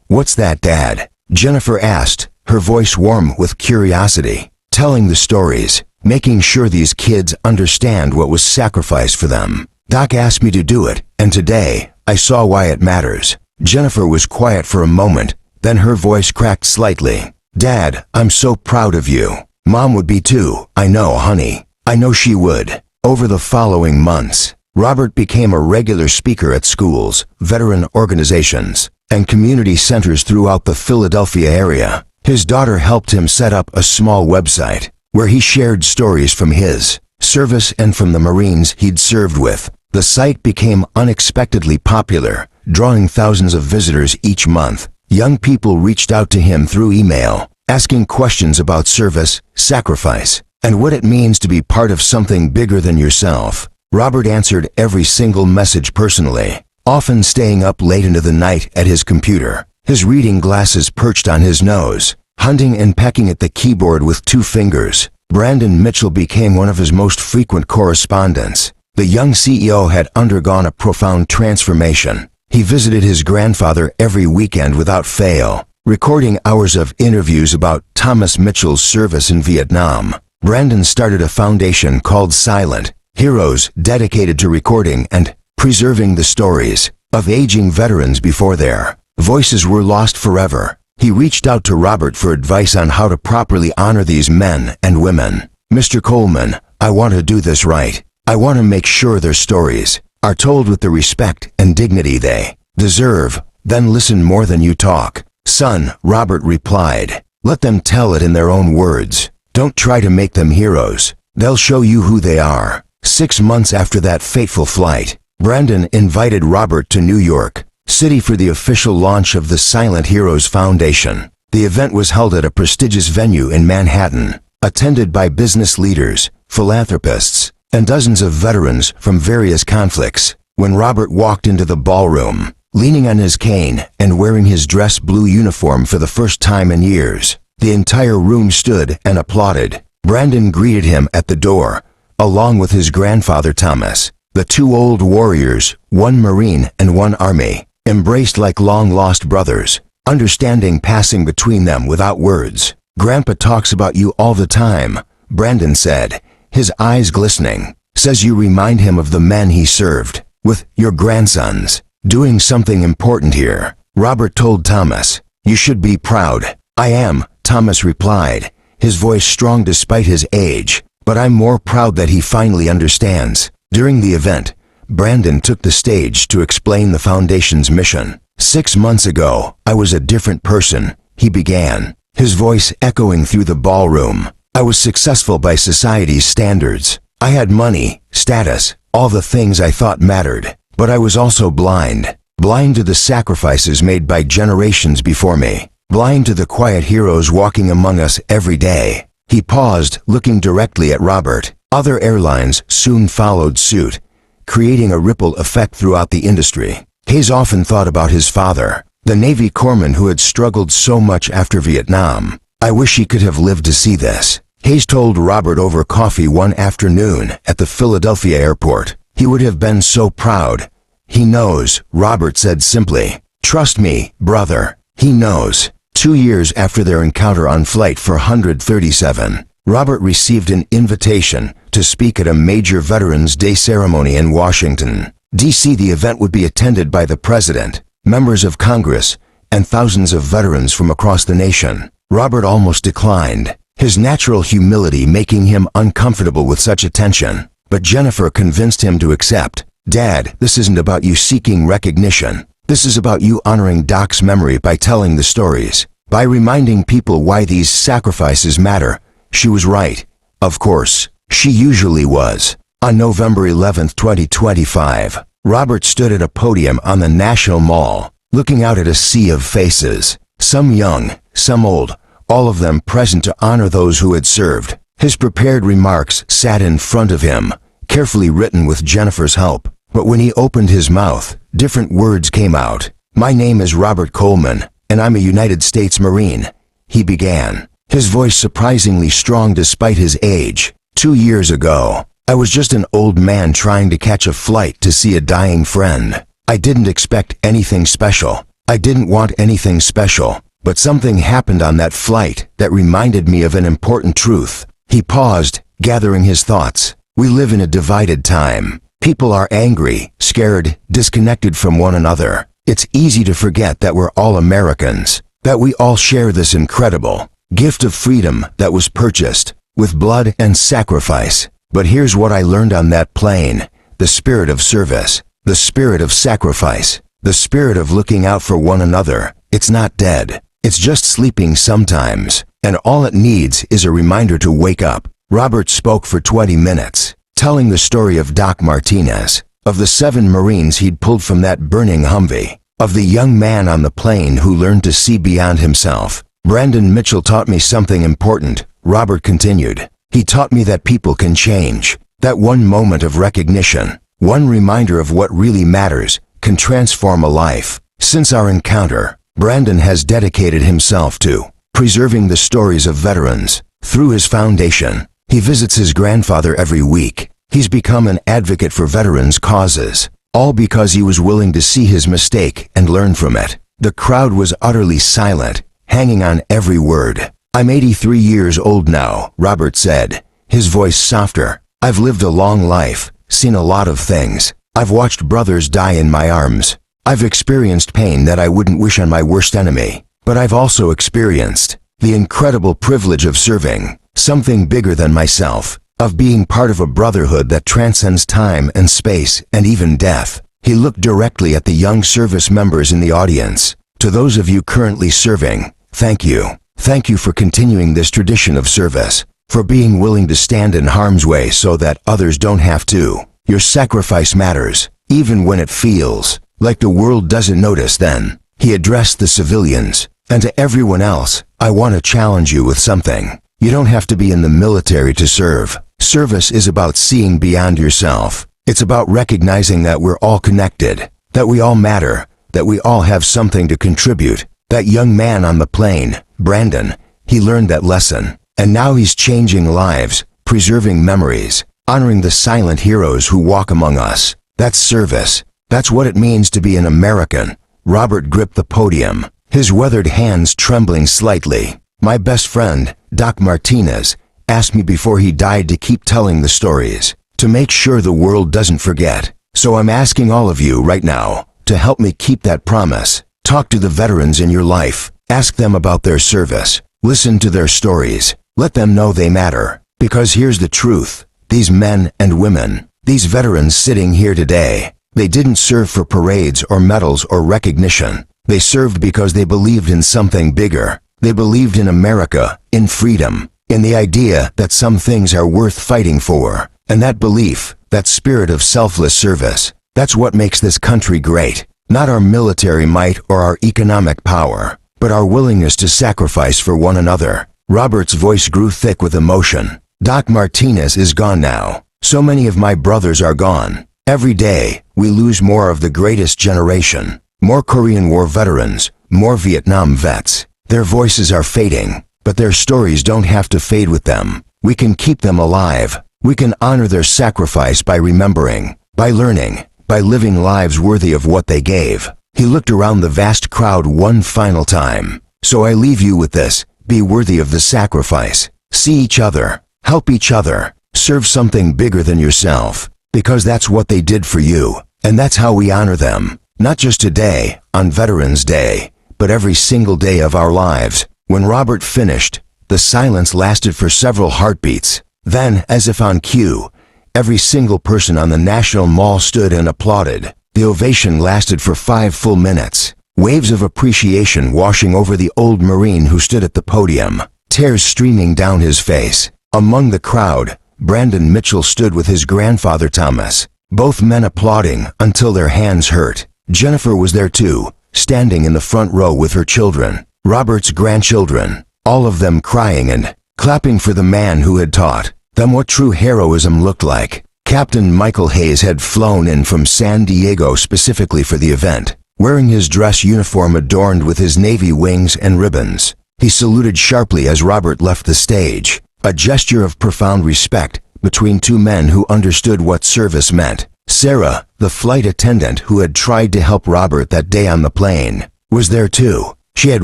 "What's that, Dad?" Jennifer asked, her voice warm with curiosity. "Telling the stories, making sure these kids understand what was sacrificed for them. Doc asked me to do it, and today, I saw why it matters." Jennifer was quiet for a moment, then her voice cracked slightly. "Dad, I'm so proud of you. Mom would be too, I know, honey. I know she would." Over the following months, Robert became a regular speaker at schools, veteran organizations, and community centers throughout the Philadelphia area. His daughter helped him set up a small website, where he shared stories from his service and from the Marines he'd served with. The site became unexpectedly popular, drawing thousands of visitors each month. Young people reached out to him through email, asking questions about service, sacrifice, and what it means to be part of something bigger than yourself. Robert answered every single message personally, often staying up late into the night at his computer, his reading glasses perched on his nose, hunting and pecking at the keyboard with 2 fingers. Brandon Mitchell became one of his most frequent correspondents. The young CEO had undergone a profound transformation. He visited his grandfather every weekend without fail, recording hours of interviews about Thomas Mitchell's service in Vietnam. Brandon started a foundation called Silent Heroes, dedicated to recording and preserving the stories of aging veterans before their voices were lost forever. He reached out to Robert for advice on how to properly honor these men and women. "Mr. Coleman, I want to do this right. I want to make sure their stories are told with the respect and dignity they deserve. Then listen more than you talk." "Son," Robert replied, "let them tell it in their own words. Don't try to make them heroes. They'll show you who they are." 6 months after that fateful flight, Brandon invited Robert to New York City for the official launch of the Silent Heroes Foundation. The event was held at a prestigious venue in Manhattan, attended by business leaders, philanthropists, and dozens of veterans from various conflicts. When Robert walked into the ballroom, leaning on his cane and wearing his dress blue uniform for the first time in years, the entire room stood and applauded. Brandon greeted him at the door, along with his grandfather Thomas. The 2 old warriors, 1 Marine and 1 Army, embraced like long-lost brothers. understanding passing between them without words. "Grandpa talks about you all the time," Brandon said, his eyes glistening. "Says you remind him of the men he served, with your grandsons. Doing something important here," Robert told Thomas. "You should be proud." "I am," Thomas replied, his voice strong despite his age. "But I'm more proud that he finally understands." During the event, Brandon took the stage to explain the Foundation's mission. "6 months ago, I was a different person," he began, his voice echoing through the ballroom. "I was successful by society's standards. I had money, status, all the things I thought mattered. But I was also blind. Blind to the sacrifices made by generations before me. Blind to the quiet heroes walking among us every day." He paused, looking directly at Robert. Other airlines soon followed suit, creating a ripple effect throughout the industry. Hayes often thought about his father, the Navy corpsman who had struggled so much after Vietnam. "I wish he could have lived to see this," Hayes told Robert over coffee one afternoon at the Philadelphia airport. "He would have been so proud." "He knows," Robert said simply. "Trust me, brother, he knows." 2 years after their encounter on Flight 437, Robert received an invitation to speak at a major Veterans Day ceremony in Washington, D.C. The event would be attended by the President, members of Congress, and thousands of veterans from across the nation. Robert almost declined, his natural humility making him uncomfortable with such attention. But Jennifer convinced him to accept. "Dad, this isn't about you seeking recognition. This is about you honoring Doc's memory by telling the stories, by reminding people why these sacrifices matter." She was right. Of course, she usually was. On November 11, 2025, Robert stood at a podium on the National Mall, looking out at a sea of faces, some young, some old, all of them present to honor those who had served. His prepared remarks sat in front of him, carefully written with Jennifer's help. But when he opened his mouth, different words came out. "My name is Robert Coleman, and I'm a United States Marine," he began, his voice surprisingly strong despite his age. 2 years ago, I was just an old man trying to catch a flight to see a dying friend. I didn't expect anything special. I didn't want anything special. But something happened on that flight that reminded me of an important truth." He paused, gathering his thoughts. "We live in a divided time. People are angry, scared, disconnected from one another. It's easy to forget that we're all Americans, that we all share this incredible gift of freedom that was purchased with blood and sacrifice. But here's what I learned on that plane: the spirit of service, the spirit of sacrifice, the spirit of looking out for one another. It's not dead. It's just sleeping sometimes, and all it needs is a reminder to wake up." Robert spoke for 20 minutes, telling the story of Doc Martinez, of the 7 Marines he'd pulled from that burning Humvee, of the young man on the plane who learned to see beyond himself. "Brandon Mitchell taught me something important," Robert continued. "He taught me that people can change, that one moment of recognition, one reminder of what really matters, can transform a life." Since our encounter, Brandon has dedicated himself to preserving the stories of veterans. Through his foundation, he visits his grandfather every week. He's become an advocate for veterans' causes, all because he was willing to see his mistake and learn from it. The crowd was utterly silent, hanging on every word. "I'm 83 years old now," Robert said, his voice softer. "I've lived a long life, seen a lot of things. I've watched brothers die in my arms. I've experienced pain that I wouldn't wish on my worst enemy. But I've also experienced the incredible privilege of serving something bigger than myself, of being part of a brotherhood that transcends time and space and even death." He looked directly at the young service members in the audience. "To those of you currently serving, thank you. Thank you for continuing this tradition of service, for being willing to stand in harm's way so that others don't have to. Your sacrifice matters, even when it feels like the world doesn't notice." Then he addressed the civilians. "And to everyone else, I want to challenge you with something. You don't have to be in the military to serve. Service is about seeing beyond yourself. It's about recognizing that we're all connected, that we all matter, that we all have something to contribute." That young man on the plane, Brandon, he learned that lesson. And now he's changing lives, preserving memories, honoring the silent heroes who walk among us. That's service. That's what it means to be an American. Robert gripped the podium, his weathered hands trembling slightly. "My best friend, Doc Martinez, asked me before he died to keep telling the stories, to make sure the world doesn't forget. So I'm asking all of you right now to help me keep that promise. Talk to the veterans in your life. Ask them about their service. Listen to their stories. Let them know they matter. Because here's the truth. These men and women, these veterans sitting here today, they didn't serve for parades or medals or recognition. They served because they believed in something bigger. They believed in America, in freedom, in the idea that some things are worth fighting for. And that belief, that spirit of selfless service, that's what makes this country great. Not our military might or our economic power, but our willingness to sacrifice for one another." Robert's voice grew thick with emotion. "Doc Martinez is gone now. So many of my brothers are gone. Every day, we lose more of the greatest generation. More Korean War veterans, more Vietnam vets. Their voices are fading, but their stories don't have to fade with them. We can keep them alive. We can honor their sacrifice by remembering, by learning, by living lives worthy of what they gave." He looked around the vast crowd one final time. "So I leave you with this. Be worthy of the sacrifice. See each other. Help each other. Serve something bigger than yourself. Because that's what they did for you. And that's how we honor them. Not just today, on Veterans Day, but every single day of our lives." When Robert finished, the silence lasted for several heartbeats. Then, as if on cue, every single person on the National Mall stood and applauded. The ovation lasted for 5 full minutes. Waves of appreciation washing over the old Marine who stood at the podium, tears streaming down his face. Among the crowd, Brandon Mitchell stood with his grandfather Thomas, both men applauding until their hands hurt. Jennifer was there too, standing in the front row with her children, Robert's grandchildren, all of them crying and clapping for the man who had taught them what true heroism looked like. Captain Michael Hayes had flown in from San Diego specifically for the event, wearing his dress uniform adorned with his Navy wings and ribbons. He saluted sharply as Robert left the stage, a gesture of profound respect between two men who understood what service meant. Sarah, the flight attendant who had tried to help Robert that day on the plane, was there too. She had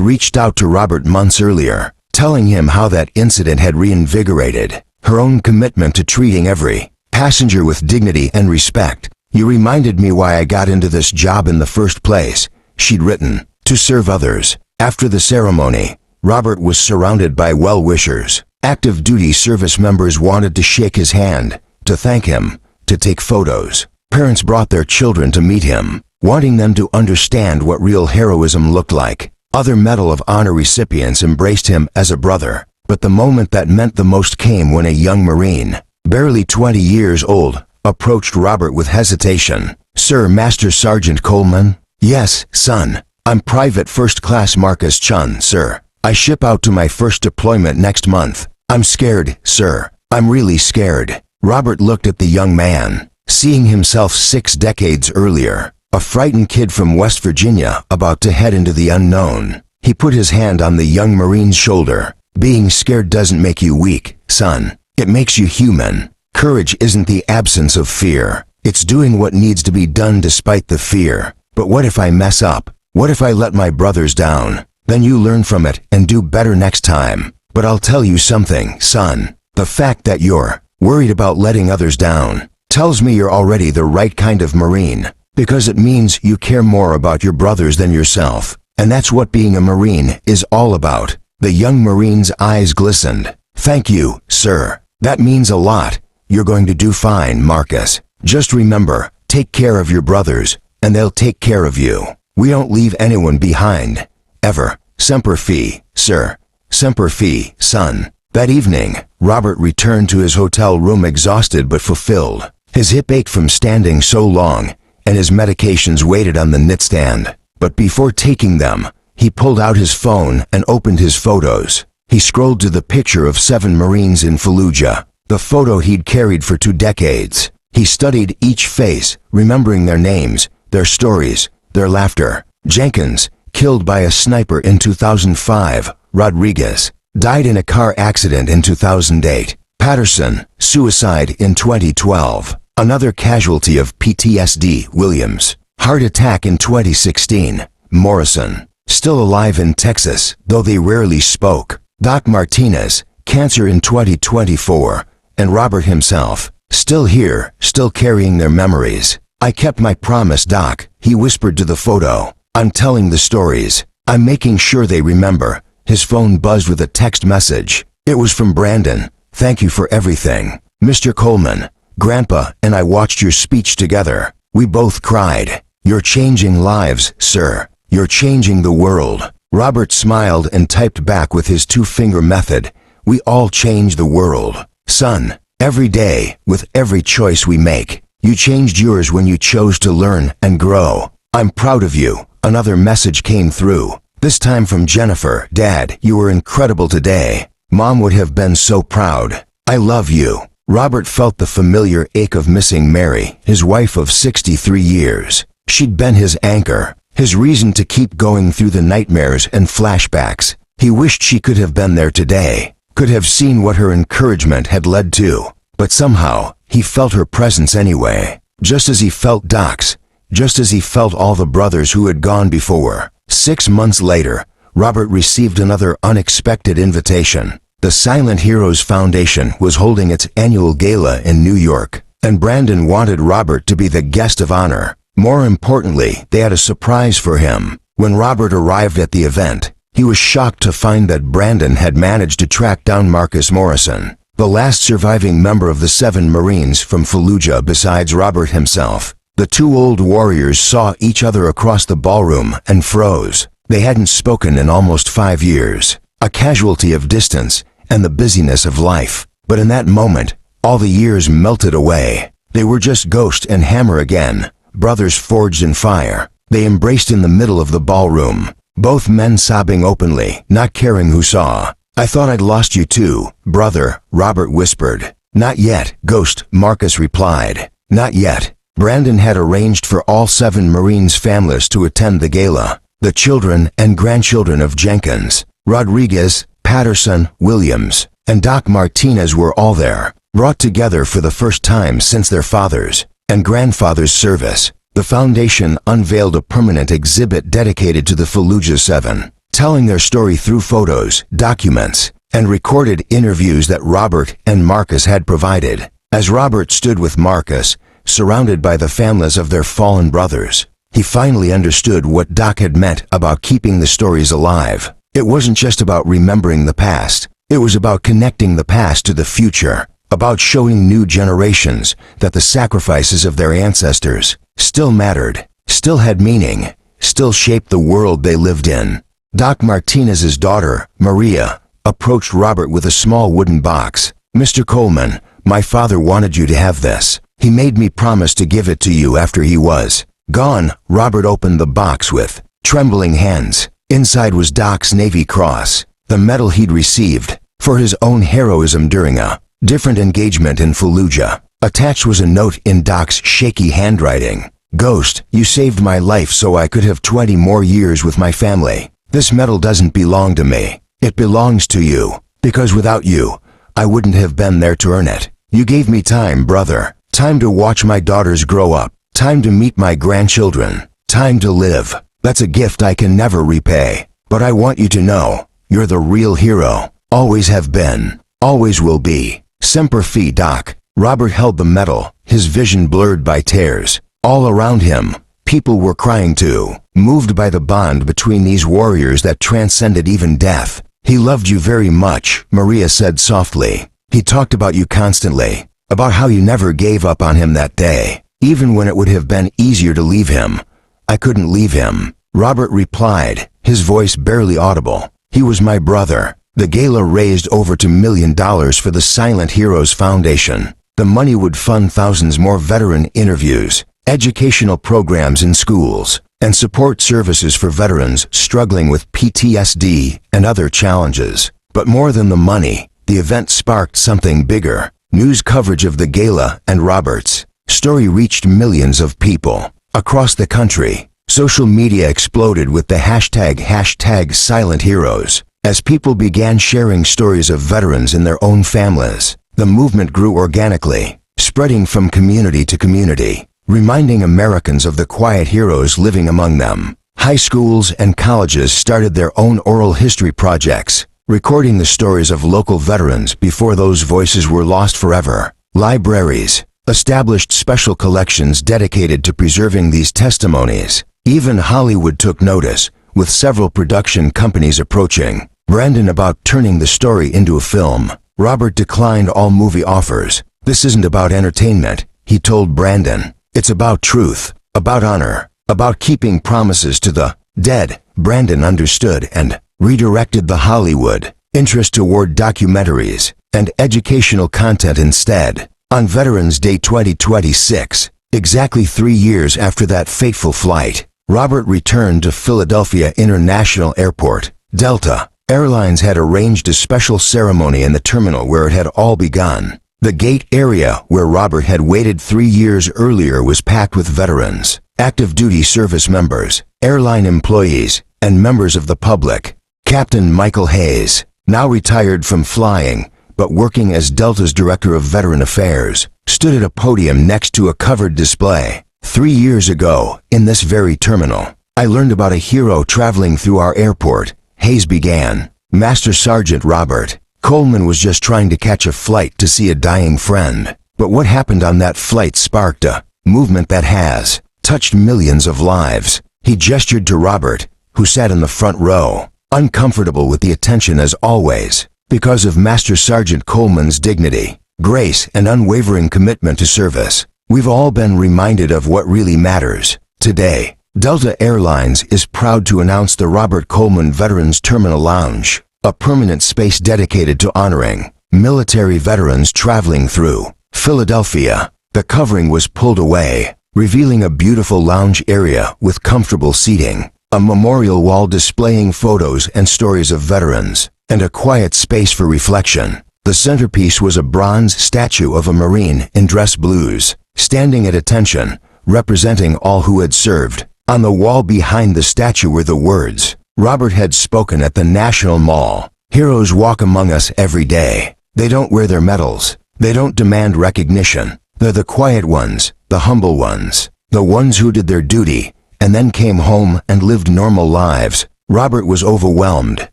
reached out to Robert months earlier, telling him how that incident had reinvigorated her own commitment to treating every passenger with dignity and respect. "You reminded me why I got into this job in the first place," she'd written, "to serve others." After the ceremony, Robert was surrounded by well-wishers. Active duty service members wanted to shake his hand, to thank him, to take photos. Parents brought their children to meet him, wanting them to understand what real heroism looked like. Other Medal of Honor recipients embraced him as a brother. But the moment that meant the most came when a young Marine, barely 20 years old, approached Robert with hesitation. "Sir, Master Sergeant Coleman?" "Yes, son. I'm Private First Class Marcus Chun, sir. I ship out to my first deployment next month. I'm scared, sir. I'm really scared." Robert looked at the young man, seeing himself 6 decades earlier, a frightened kid from West Virginia about to head into the unknown. He put his hand on the young Marine's shoulder. "Being scared doesn't make you weak, son. It makes you human. Courage isn't the absence of fear. It's doing what needs to be done despite the fear. But what if I mess up? What if I let my brothers down? Then you learn from it and do better next time. But I'll tell you something, son. The fact that you're worried about letting others down tells me you're already the right kind of Marine, because it means you care more about your brothers than yourself. And that's what being a Marine is all about." The young Marine's eyes glistened. "Thank you, sir. That means a lot. You're going to do fine, Marcus. Just remember, take care of your brothers, and they'll take care of you. We don't leave anyone behind. Ever. Semper Fi, sir. Semper Fi, son." That evening, Robert returned to his hotel room exhausted but fulfilled. His hip ached from standing so long, and his medications waited on the nightstand. But before taking them, he pulled out his phone and opened his photos. He scrolled to the picture of 7 Marines in Fallujah, the photo he'd carried for 2 decades. He studied each face, remembering their names, their stories, their laughter. Jenkins, killed by a sniper in 2005. Rodriguez, died in a car accident in 2008. Patterson, suicide in 2012. Another casualty of PTSD. Williams, heart attack in 2016. Morrison, still alive in Texas, though they rarely spoke. Doc Martinez, cancer in 2024, and Robert himself, still here, still carrying their memories. I kept my promise, Doc, he whispered to the photo. I'm telling the stories. I'm making sure they remember. His phone buzzed with a text message. It was from Brandon. Thank you for everything. Mr. Coleman, Grandpa and I watched your speech together. We both cried. You're changing lives, sir. You're changing the world. Robert smiled and typed back with his two-finger method. We all change the world. Son, every day, with every choice we make. You changed yours when you chose to learn and grow. I'm proud of you. Another message came through. This time from Jennifer. Dad, you were incredible today. Mom would have been so proud. I love you. Robert felt the familiar ache of missing Mary, his wife of 63 years. She'd been his anchor, his reason to keep going through the nightmares and flashbacks. He wished she could have been there today, could have seen what her encouragement had led to. But somehow, he felt her presence anyway, just as he felt Doc's, just as he felt all the brothers who had gone before. 6 months later, Robert received another unexpected invitation. The Silent Heroes Foundation was holding its annual gala in New York, and Brandon wanted Robert to be the guest of honor. More importantly, they had a surprise for him. When Robert arrived at the event, he was shocked to find that Brandon had managed to track down Marcus Morrison, the last surviving member of the 7 Marines from Fallujah besides Robert himself. The two old warriors saw each other across the ballroom and froze. They hadn't spoken in almost 5 years, a casualty of distance and the busyness of life. But in that moment, all the years melted away. They were just Ghost and Hammer again, brothers forged in fire. They embraced in the middle of the ballroom, both men sobbing openly, not caring who saw. I thought I'd lost you too, brother, Robert whispered. Not yet, Ghost, Marcus replied. Not yet. Brandon had arranged for all 7 Marines' families to attend the gala. The children and grandchildren of Jenkins, Rodriguez, Patterson, Williams, and Doc Martinez were all there, brought together for the first time since their fathers' and grandfathers' service. The foundation unveiled a permanent exhibit dedicated to the Fallujah 7, telling their story through photos, documents, and recorded interviews that Robert and Marcus had provided. As Robert stood with Marcus, surrounded by the families of their fallen brothers, he finally understood what Doc had meant about keeping the stories alive. It wasn't just about remembering the past. It was about connecting the past to the future, about showing new generations that the sacrifices of their ancestors still mattered, still had meaning, still shaped the world they lived in. Doc Martinez's daughter, Maria, approached Robert with a small wooden box. Mr. Coleman, my father wanted you to have this. He made me promise to give it to you after he was gone. Robert opened the box with trembling hands. Inside was Doc's Navy Cross, the medal he'd received for his own heroism during a different engagement in Fallujah. Attached was a note in Doc's shaky handwriting. Ghost, you saved my life so I could have 20 more years with my family. This medal doesn't belong to me. It belongs to you, because without you, I wouldn't have been there to earn it. You gave me time, brother. Time to watch my daughters grow up. Time to meet my grandchildren. Time to live. That's a gift I can never repay. But I want you to know, you're the real hero. Always have been. Always will be. Semper Fi, Doc. Robert held the medal, his vision blurred by tears. All around him, people were crying too, moved by the bond between these warriors that transcended even death. He loved you very much, Maria said softly. He talked about you constantly, about how you never gave up on him that day, even when it would have been easier to leave him. I couldn't leave him, Robert replied, his voice barely audible. He was my brother. The gala raised over $2 million for the Silent Heroes Foundation. The money would fund thousands more veteran interviews, educational programs in schools, and support services for veterans struggling with PTSD and other challenges. But more than the money, the event sparked something bigger. News coverage of the gala and Robert's story reached millions of people across the country. Social media exploded with the hashtag Silent Heroes. As people began sharing stories of veterans in their own families, the movement grew organically, spreading from community to community, reminding Americans of the quiet heroes living among them. High schools and colleges started their own oral history projects, recording the stories of local veterans before those voices were lost forever. Libraries established special collections dedicated to preserving these testimonies. Even Hollywood took notice, with several production companies approaching Brandon about turning the story into a film. Robert declined all movie offers. "This isn't about entertainment," he told Brandon. "It's about truth, about honor, about keeping promises to the dead." Brandon understood and redirected the Hollywood interest toward documentaries and educational content instead. On Veterans Day 2026, exactly 3 years after that fateful flight, Robert returned to Philadelphia International Airport. Delta Airlines had arranged a special ceremony in the terminal where it had all begun. The gate area where Robert had waited 3 years earlier was packed with veterans, active duty service members, airline employees, and members of the public. Captain Michael Hayes, now retired from flying, but working as Delta's Director of Veteran Affairs, stood at a podium next to a covered display. 3 years ago, in this very terminal, I learned about a hero traveling through our airport, Hayes began. Master Sergeant Robert Coleman was just trying to catch a flight to see a dying friend. But what happened on that flight sparked a movement that has touched millions of lives. He gestured to Robert, who sat in the front row, uncomfortable with the attention as always. Because of Master Sergeant Coleman's dignity, grace, and unwavering commitment to service, we've all been reminded of what really matters. Today, Delta Airlines is proud to announce the Robert Coleman Veterans Terminal Lounge, a permanent space dedicated to honoring military veterans traveling through Philadelphia. The covering was pulled away, revealing a beautiful lounge area with comfortable seating, a memorial wall displaying photos and stories of veterans, and a quiet space for reflection. The centerpiece was a bronze statue of a Marine in dress blues, standing at attention, representing all who had served. On the wall behind the statue were the words Robert had spoken at the National Mall. "Heroes walk among us every day. They don't wear their medals. They don't demand recognition. They're the quiet ones, the humble ones, the ones who did their duty and then came home and lived normal lives." Robert was overwhelmed.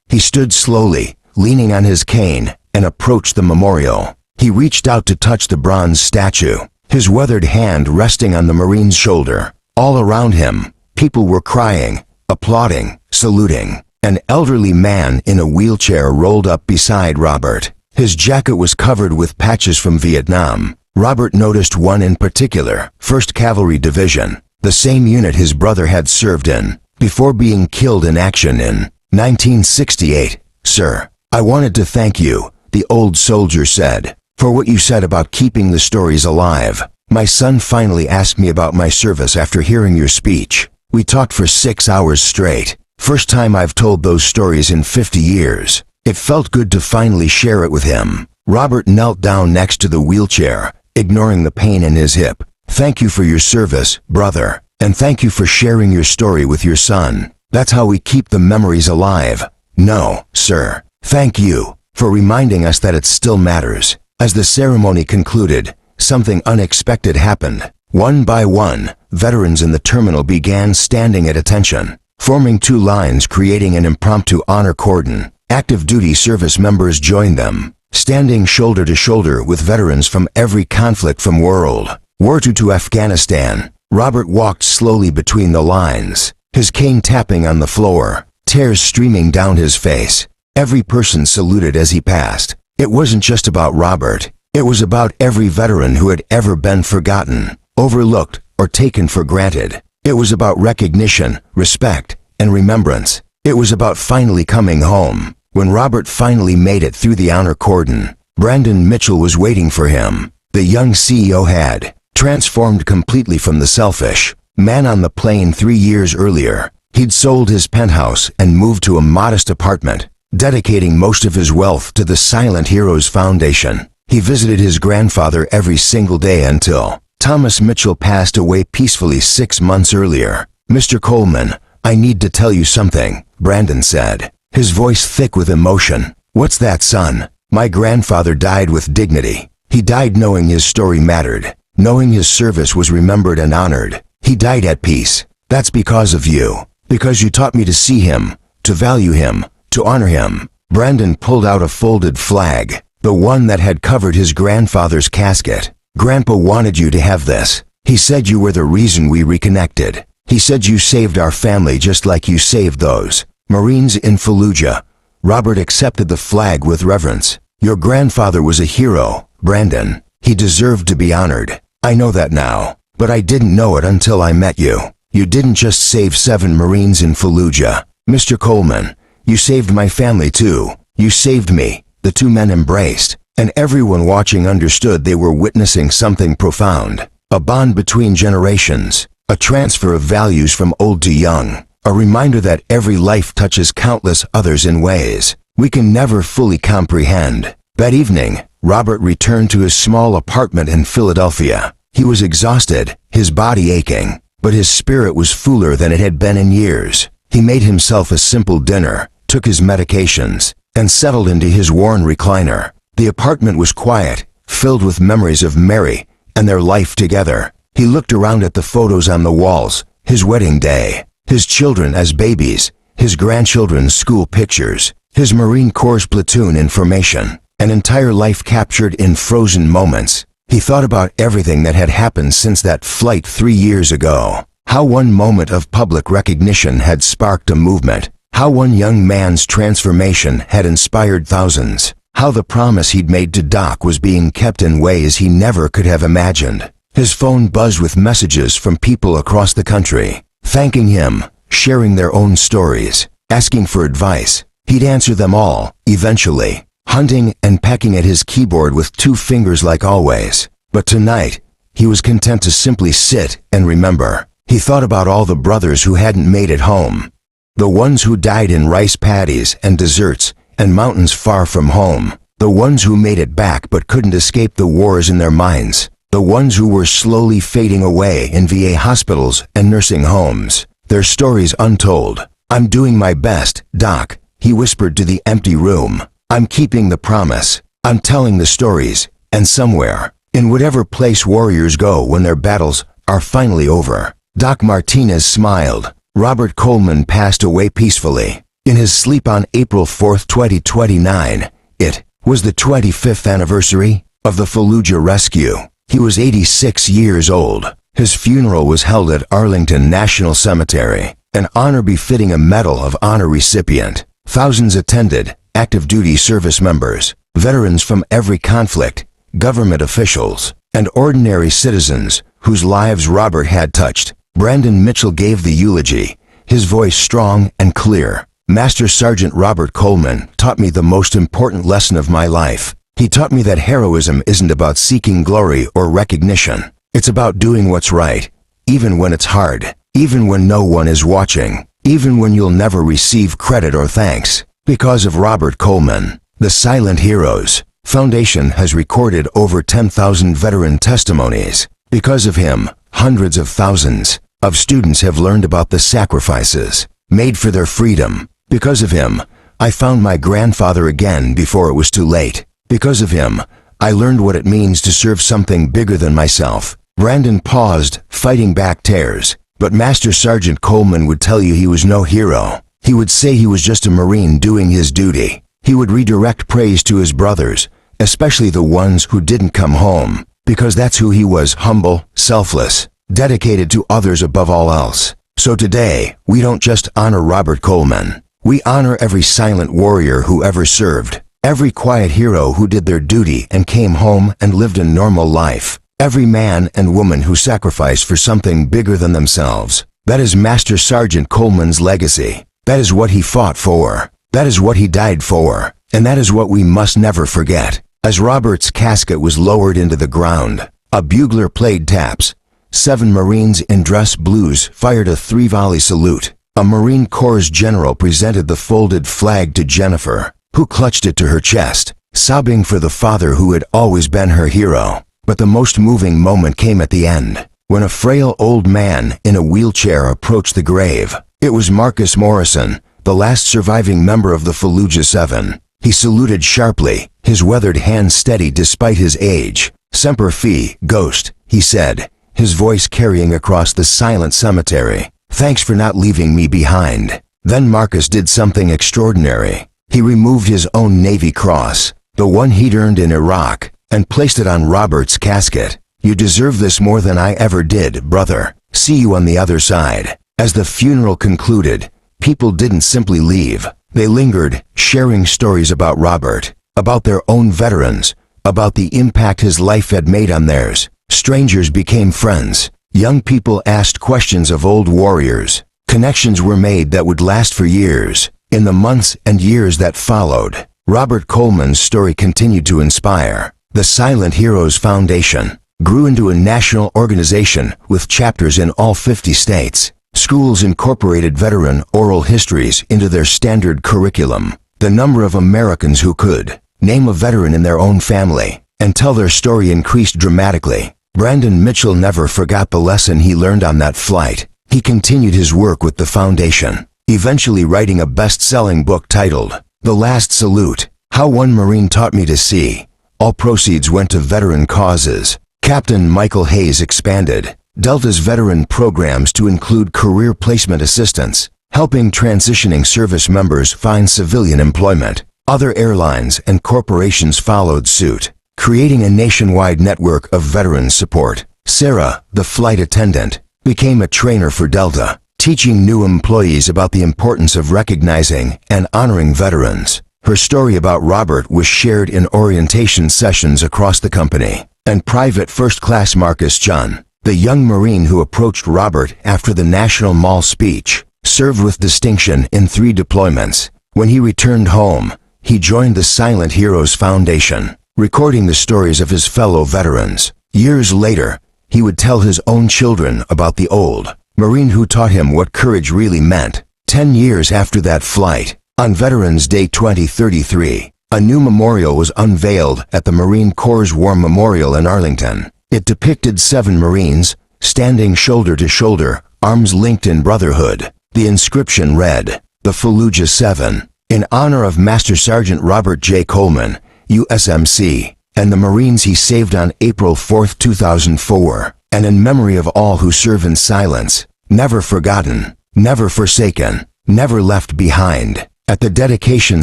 He stood slowly, leaning on his cane, and approached the memorial. He reached out to touch the bronze statue, his weathered hand resting on the Marine's shoulder. All around him, people were crying, applauding, saluting. An elderly man in a wheelchair rolled up beside Robert. His jacket was covered with patches from Vietnam. Robert noticed one in particular, 1st Cavalry Division, the same unit his brother had served in, before being killed in action in 1968. "Sir, I wanted to thank you," the old soldier said, "for what you said about keeping the stories alive. My son finally asked me about my service after hearing your speech. We talked for 6 hours straight. First time I've told those stories in 50 years. It felt good to finally share it with him." Robert knelt down next to the wheelchair, ignoring the pain in his hip. "Thank you for your service, brother, and thank you for sharing your story with your son. That's how we keep the memories alive." "No, sir. Thank you for reminding us that it still matters." As the ceremony concluded, something unexpected happened. One by one, veterans in the terminal began standing at attention, forming 2 lines creating an impromptu honor cordon. Active duty service members joined them, standing shoulder to shoulder with veterans from every conflict from World War II to Afghanistan. Robert walked slowly between the lines, his cane tapping on the floor, tears streaming down his face. Every person saluted as he passed. It wasn't just about Robert. It was about every veteran who had ever been forgotten, overlooked, or taken for granted. It was about recognition, respect, and remembrance. It was about finally coming home. When Robert finally made it through the honor cordon, Brandon Mitchell was waiting for him. The young CEO had transformed completely from the selfish man on the plane 3 years earlier. He'd sold his penthouse and moved to a modest apartment, dedicating most of his wealth to the Silent Heroes Foundation. He visited his grandfather every single day until Thomas Mitchell passed away peacefully 6 months earlier. "Mr. Coleman, I need to tell you something," Brandon said, his voice thick with emotion. "What's that, son?" "My grandfather died with dignity. He died knowing his story mattered, knowing his service was remembered and honored. He died at peace. That's because of you. Because you taught me to see him, to value him, to honor him." Brandon pulled out a folded flag, the one that had covered his grandfather's casket. "Grandpa wanted you to have this. He said you were the reason we reconnected. He said you saved our family just like you saved those Marines in Fallujah." Robert accepted the flag with reverence. "Your grandfather was a hero, Brandon. He deserved to be honored. I know that now, but I didn't know it until I met you. You didn't just save 7 Marines in Fallujah, Mr. Coleman. You saved my family too. You saved me." The two men embraced, and everyone watching understood they were witnessing something profound. A bond between generations, a transfer of values from old to young, a reminder that every life touches countless others in ways we can never fully comprehend. That evening, Robert returned to his small apartment in Philadelphia. He was exhausted, his body aching, but his spirit was fuller than it had been in years. He made himself a simple dinner, took his medications, and settled into his worn recliner. The apartment was quiet, filled with memories of Mary and their life together. He looked around at the photos on the walls, his wedding day, his children as babies, his grandchildren's school pictures, his Marine Corps platoon information, an entire life captured in frozen moments. He thought about everything that had happened since that flight 3 years ago. How one moment of public recognition had sparked a movement. How one young man's transformation had inspired thousands. How the promise he'd made to Doc was being kept in ways he never could have imagined. His phone buzzed with messages from people across the country, thanking him, sharing their own stories, asking for advice. He'd answer them all, eventually, hunting and pecking at his keyboard with 2 fingers like always. But tonight, he was content to simply sit and remember. He thought about all the brothers who hadn't made it home. The ones who died in rice paddies and deserts and mountains far from home. The ones who made it back but couldn't escape the wars in their minds. The ones who were slowly fading away in VA hospitals and nursing homes. Their stories untold. "I'm doing my best, Doc," he whispered to the empty room. "I'm keeping the promise. I'm telling the stories. And somewhere, in whatever place warriors go when their battles are finally over." Doc Martinez smiled. Robert Coleman passed away peacefully in his sleep on April 4, 2029. It was the 25th anniversary of the Fallujah rescue. He was 86 years old. His funeral was held at Arlington National Cemetery, an honor befitting a Medal of Honor recipient. Thousands attended, active duty service members, veterans from every conflict, government officials, and ordinary citizens whose lives Robert had touched. Brandon Mitchell gave the eulogy, his voice strong and clear. "Master Sergeant Robert Coleman taught me the most important lesson of my life. He taught me that heroism isn't about seeking glory or recognition. It's about doing what's right, even when it's hard, even when no one is watching, even when you'll never receive credit or thanks." Because of Robert Coleman, the Silent Heroes Foundation has recorded over 10,000 veteran testimonies. Because of him, hundreds of thousands of students have learned about the sacrifices made for their freedom. Because of him, I found my grandfather again before it was too late. Because of him, I learned what it means to serve something bigger than myself. Brandon paused, fighting back tears. But Master Sergeant Coleman would tell you he was no hero. He would say he was just a Marine doing his duty. He would redirect praise to his brothers, especially the ones who didn't come home, because that's who he was: humble, selfless, dedicated to others above all else. So today, we don't just honor Robert Coleman. We honor every silent warrior who ever served, every quiet hero who did their duty and came home and lived a normal life, every man and woman who sacrificed for something bigger than themselves. That is Master Sergeant Coleman's legacy. That is what he fought for. That is what he died for. And that is what we must never forget. As Robert's casket was lowered into the ground, a bugler played taps. 7 Marines in dress blues fired a 3-volley salute. A Marine Corps general presented the folded flag to Jennifer, who clutched it to her chest, sobbing for the father who had always been her hero. But the most moving moment came at the end, when a frail old man in a wheelchair approached the grave. It was Marcus Morrison, the last surviving member of the Fallujah 7. He saluted sharply, his weathered hands steady despite his age. "Semper Fi, Ghost," he said, his voice carrying across the silent cemetery. Thanks for not leaving me behind." Then Marcus did something extraordinary. He removed his own Navy Cross, the one he'd earned in Iraq, and placed it on Robert's casket. "You deserve this more than I ever did, brother. See you on the other side." As the funeral concluded, people didn't simply leave. They lingered, sharing stories about Robert, about their own veterans, about the impact his life had made on theirs. Strangers became friends. Young people asked questions of old warriors. Connections were made that would last for years. In the months and years that followed, Robert Coleman's story continued to inspire. The Silent Heroes Foundation grew into a national organization with chapters in all 50 states. Schools incorporated veteran oral histories into their standard curriculum. The number of Americans who could name a veteran in their own family and tell their story increased dramatically. Brandon Mitchell never forgot the lesson he learned on that flight. He continued his work with the foundation, eventually writing a best-selling book titled, "The Last Salute: How One Marine Taught Me to See." All proceeds went to veteran causes. Captain Michael Hayes expanded Delta's veteran programs to include career placement assistance, helping transitioning service members find civilian employment. Other airlines and corporations followed suit, creating a nationwide network of veteran support. Sarah, the flight attendant, became a trainer for Delta, teaching new employees about the importance of recognizing and honoring veterans. Her story about Robert was shared in orientation sessions across the company. And Private First Class Marcus John, the young Marine who approached Robert after the National Mall speech, served with distinction in 3 deployments. When he returned home, he joined the Silent Heroes Foundation, recording the stories of his fellow veterans. Years later, he would tell his own children about the old Marine who taught him what courage really meant. 10 years after that flight, on Veterans Day 2033, a new memorial was unveiled at the Marine Corps War Memorial in Arlington. It depicted 7 Marines, standing shoulder to shoulder, arms linked in brotherhood. The inscription read, "The Fallujah 7, in honor of Master Sergeant Robert J. Coleman, USMC, and the Marines he saved on April 4, 2004, and in memory of all who serve in silence, never forgotten, never forsaken, never left behind." At the dedication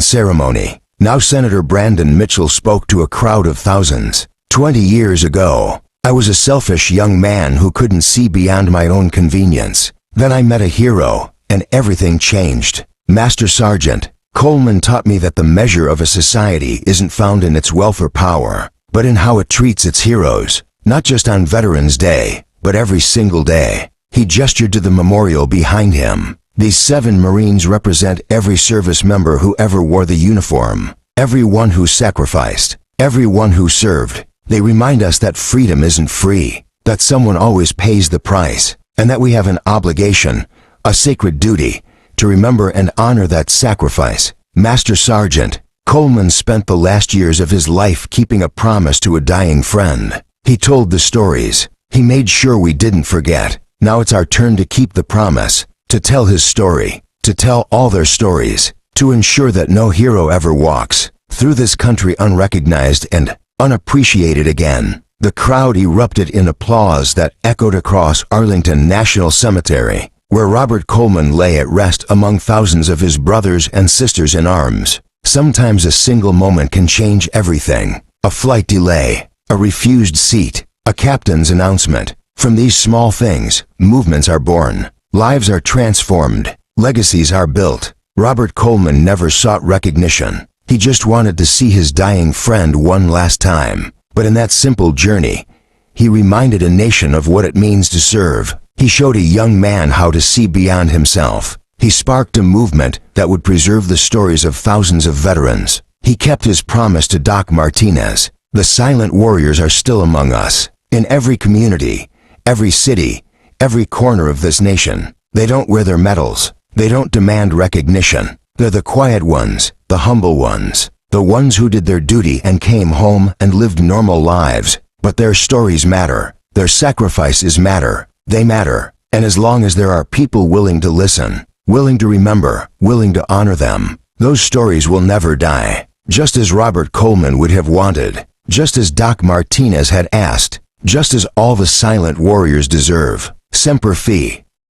ceremony, now Senator Brandon Mitchell spoke to a crowd of thousands. 20 years ago, I was a selfish young man who couldn't see beyond my own convenience. Then I met a hero, and everything changed. Master Sergeant Coleman taught me that the measure of a society isn't found in its wealth or power, but in how it treats its heroes, not just on Veterans Day, but every single day. He gestured to the memorial behind him. These 7 Marines represent every service member who ever wore the uniform, everyone who sacrificed, everyone who served. They remind us that freedom isn't free, that someone always pays the price, and that we have an obligation, a sacred duty, to remember and honor that sacrifice. Master Sergeant Coleman spent the last years of his life keeping a promise to a dying friend. He told the stories. He made sure we didn't forget. Now it's our turn to keep the promise, to tell his story, to tell all their stories, to ensure that no hero ever walks through this country unrecognized and unappreciated again. The crowd erupted in applause that echoed across Arlington National Cemetery, where Robert Coleman lay at rest among thousands of his brothers and sisters in arms. Sometimes a single moment can change everything. A flight delay, a refused seat, a captain's announcement. From these small things, movements are born, lives are transformed, legacies are built. Robert Coleman never sought recognition. He just wanted to see his dying friend one last time. But in that simple journey, he reminded a nation of what it means to serve. He showed a young man how to see beyond himself. He sparked a movement that would preserve the stories of thousands of veterans. He kept his promise to Doc Martinez. The silent warriors are still among us, in every community, every city, every corner of this nation. They don't wear their medals. They don't demand recognition. They're the quiet ones, the humble ones, the ones who did their duty and came home and lived normal lives. But their stories matter. Their sacrifices matter. They matter. And as long as there are people willing to listen, willing to remember, willing to honor them, those stories will never die. Just as Robert Coleman would have wanted, just as Doc Martinez had asked, just as all the silent warriors deserve. Semper Fi.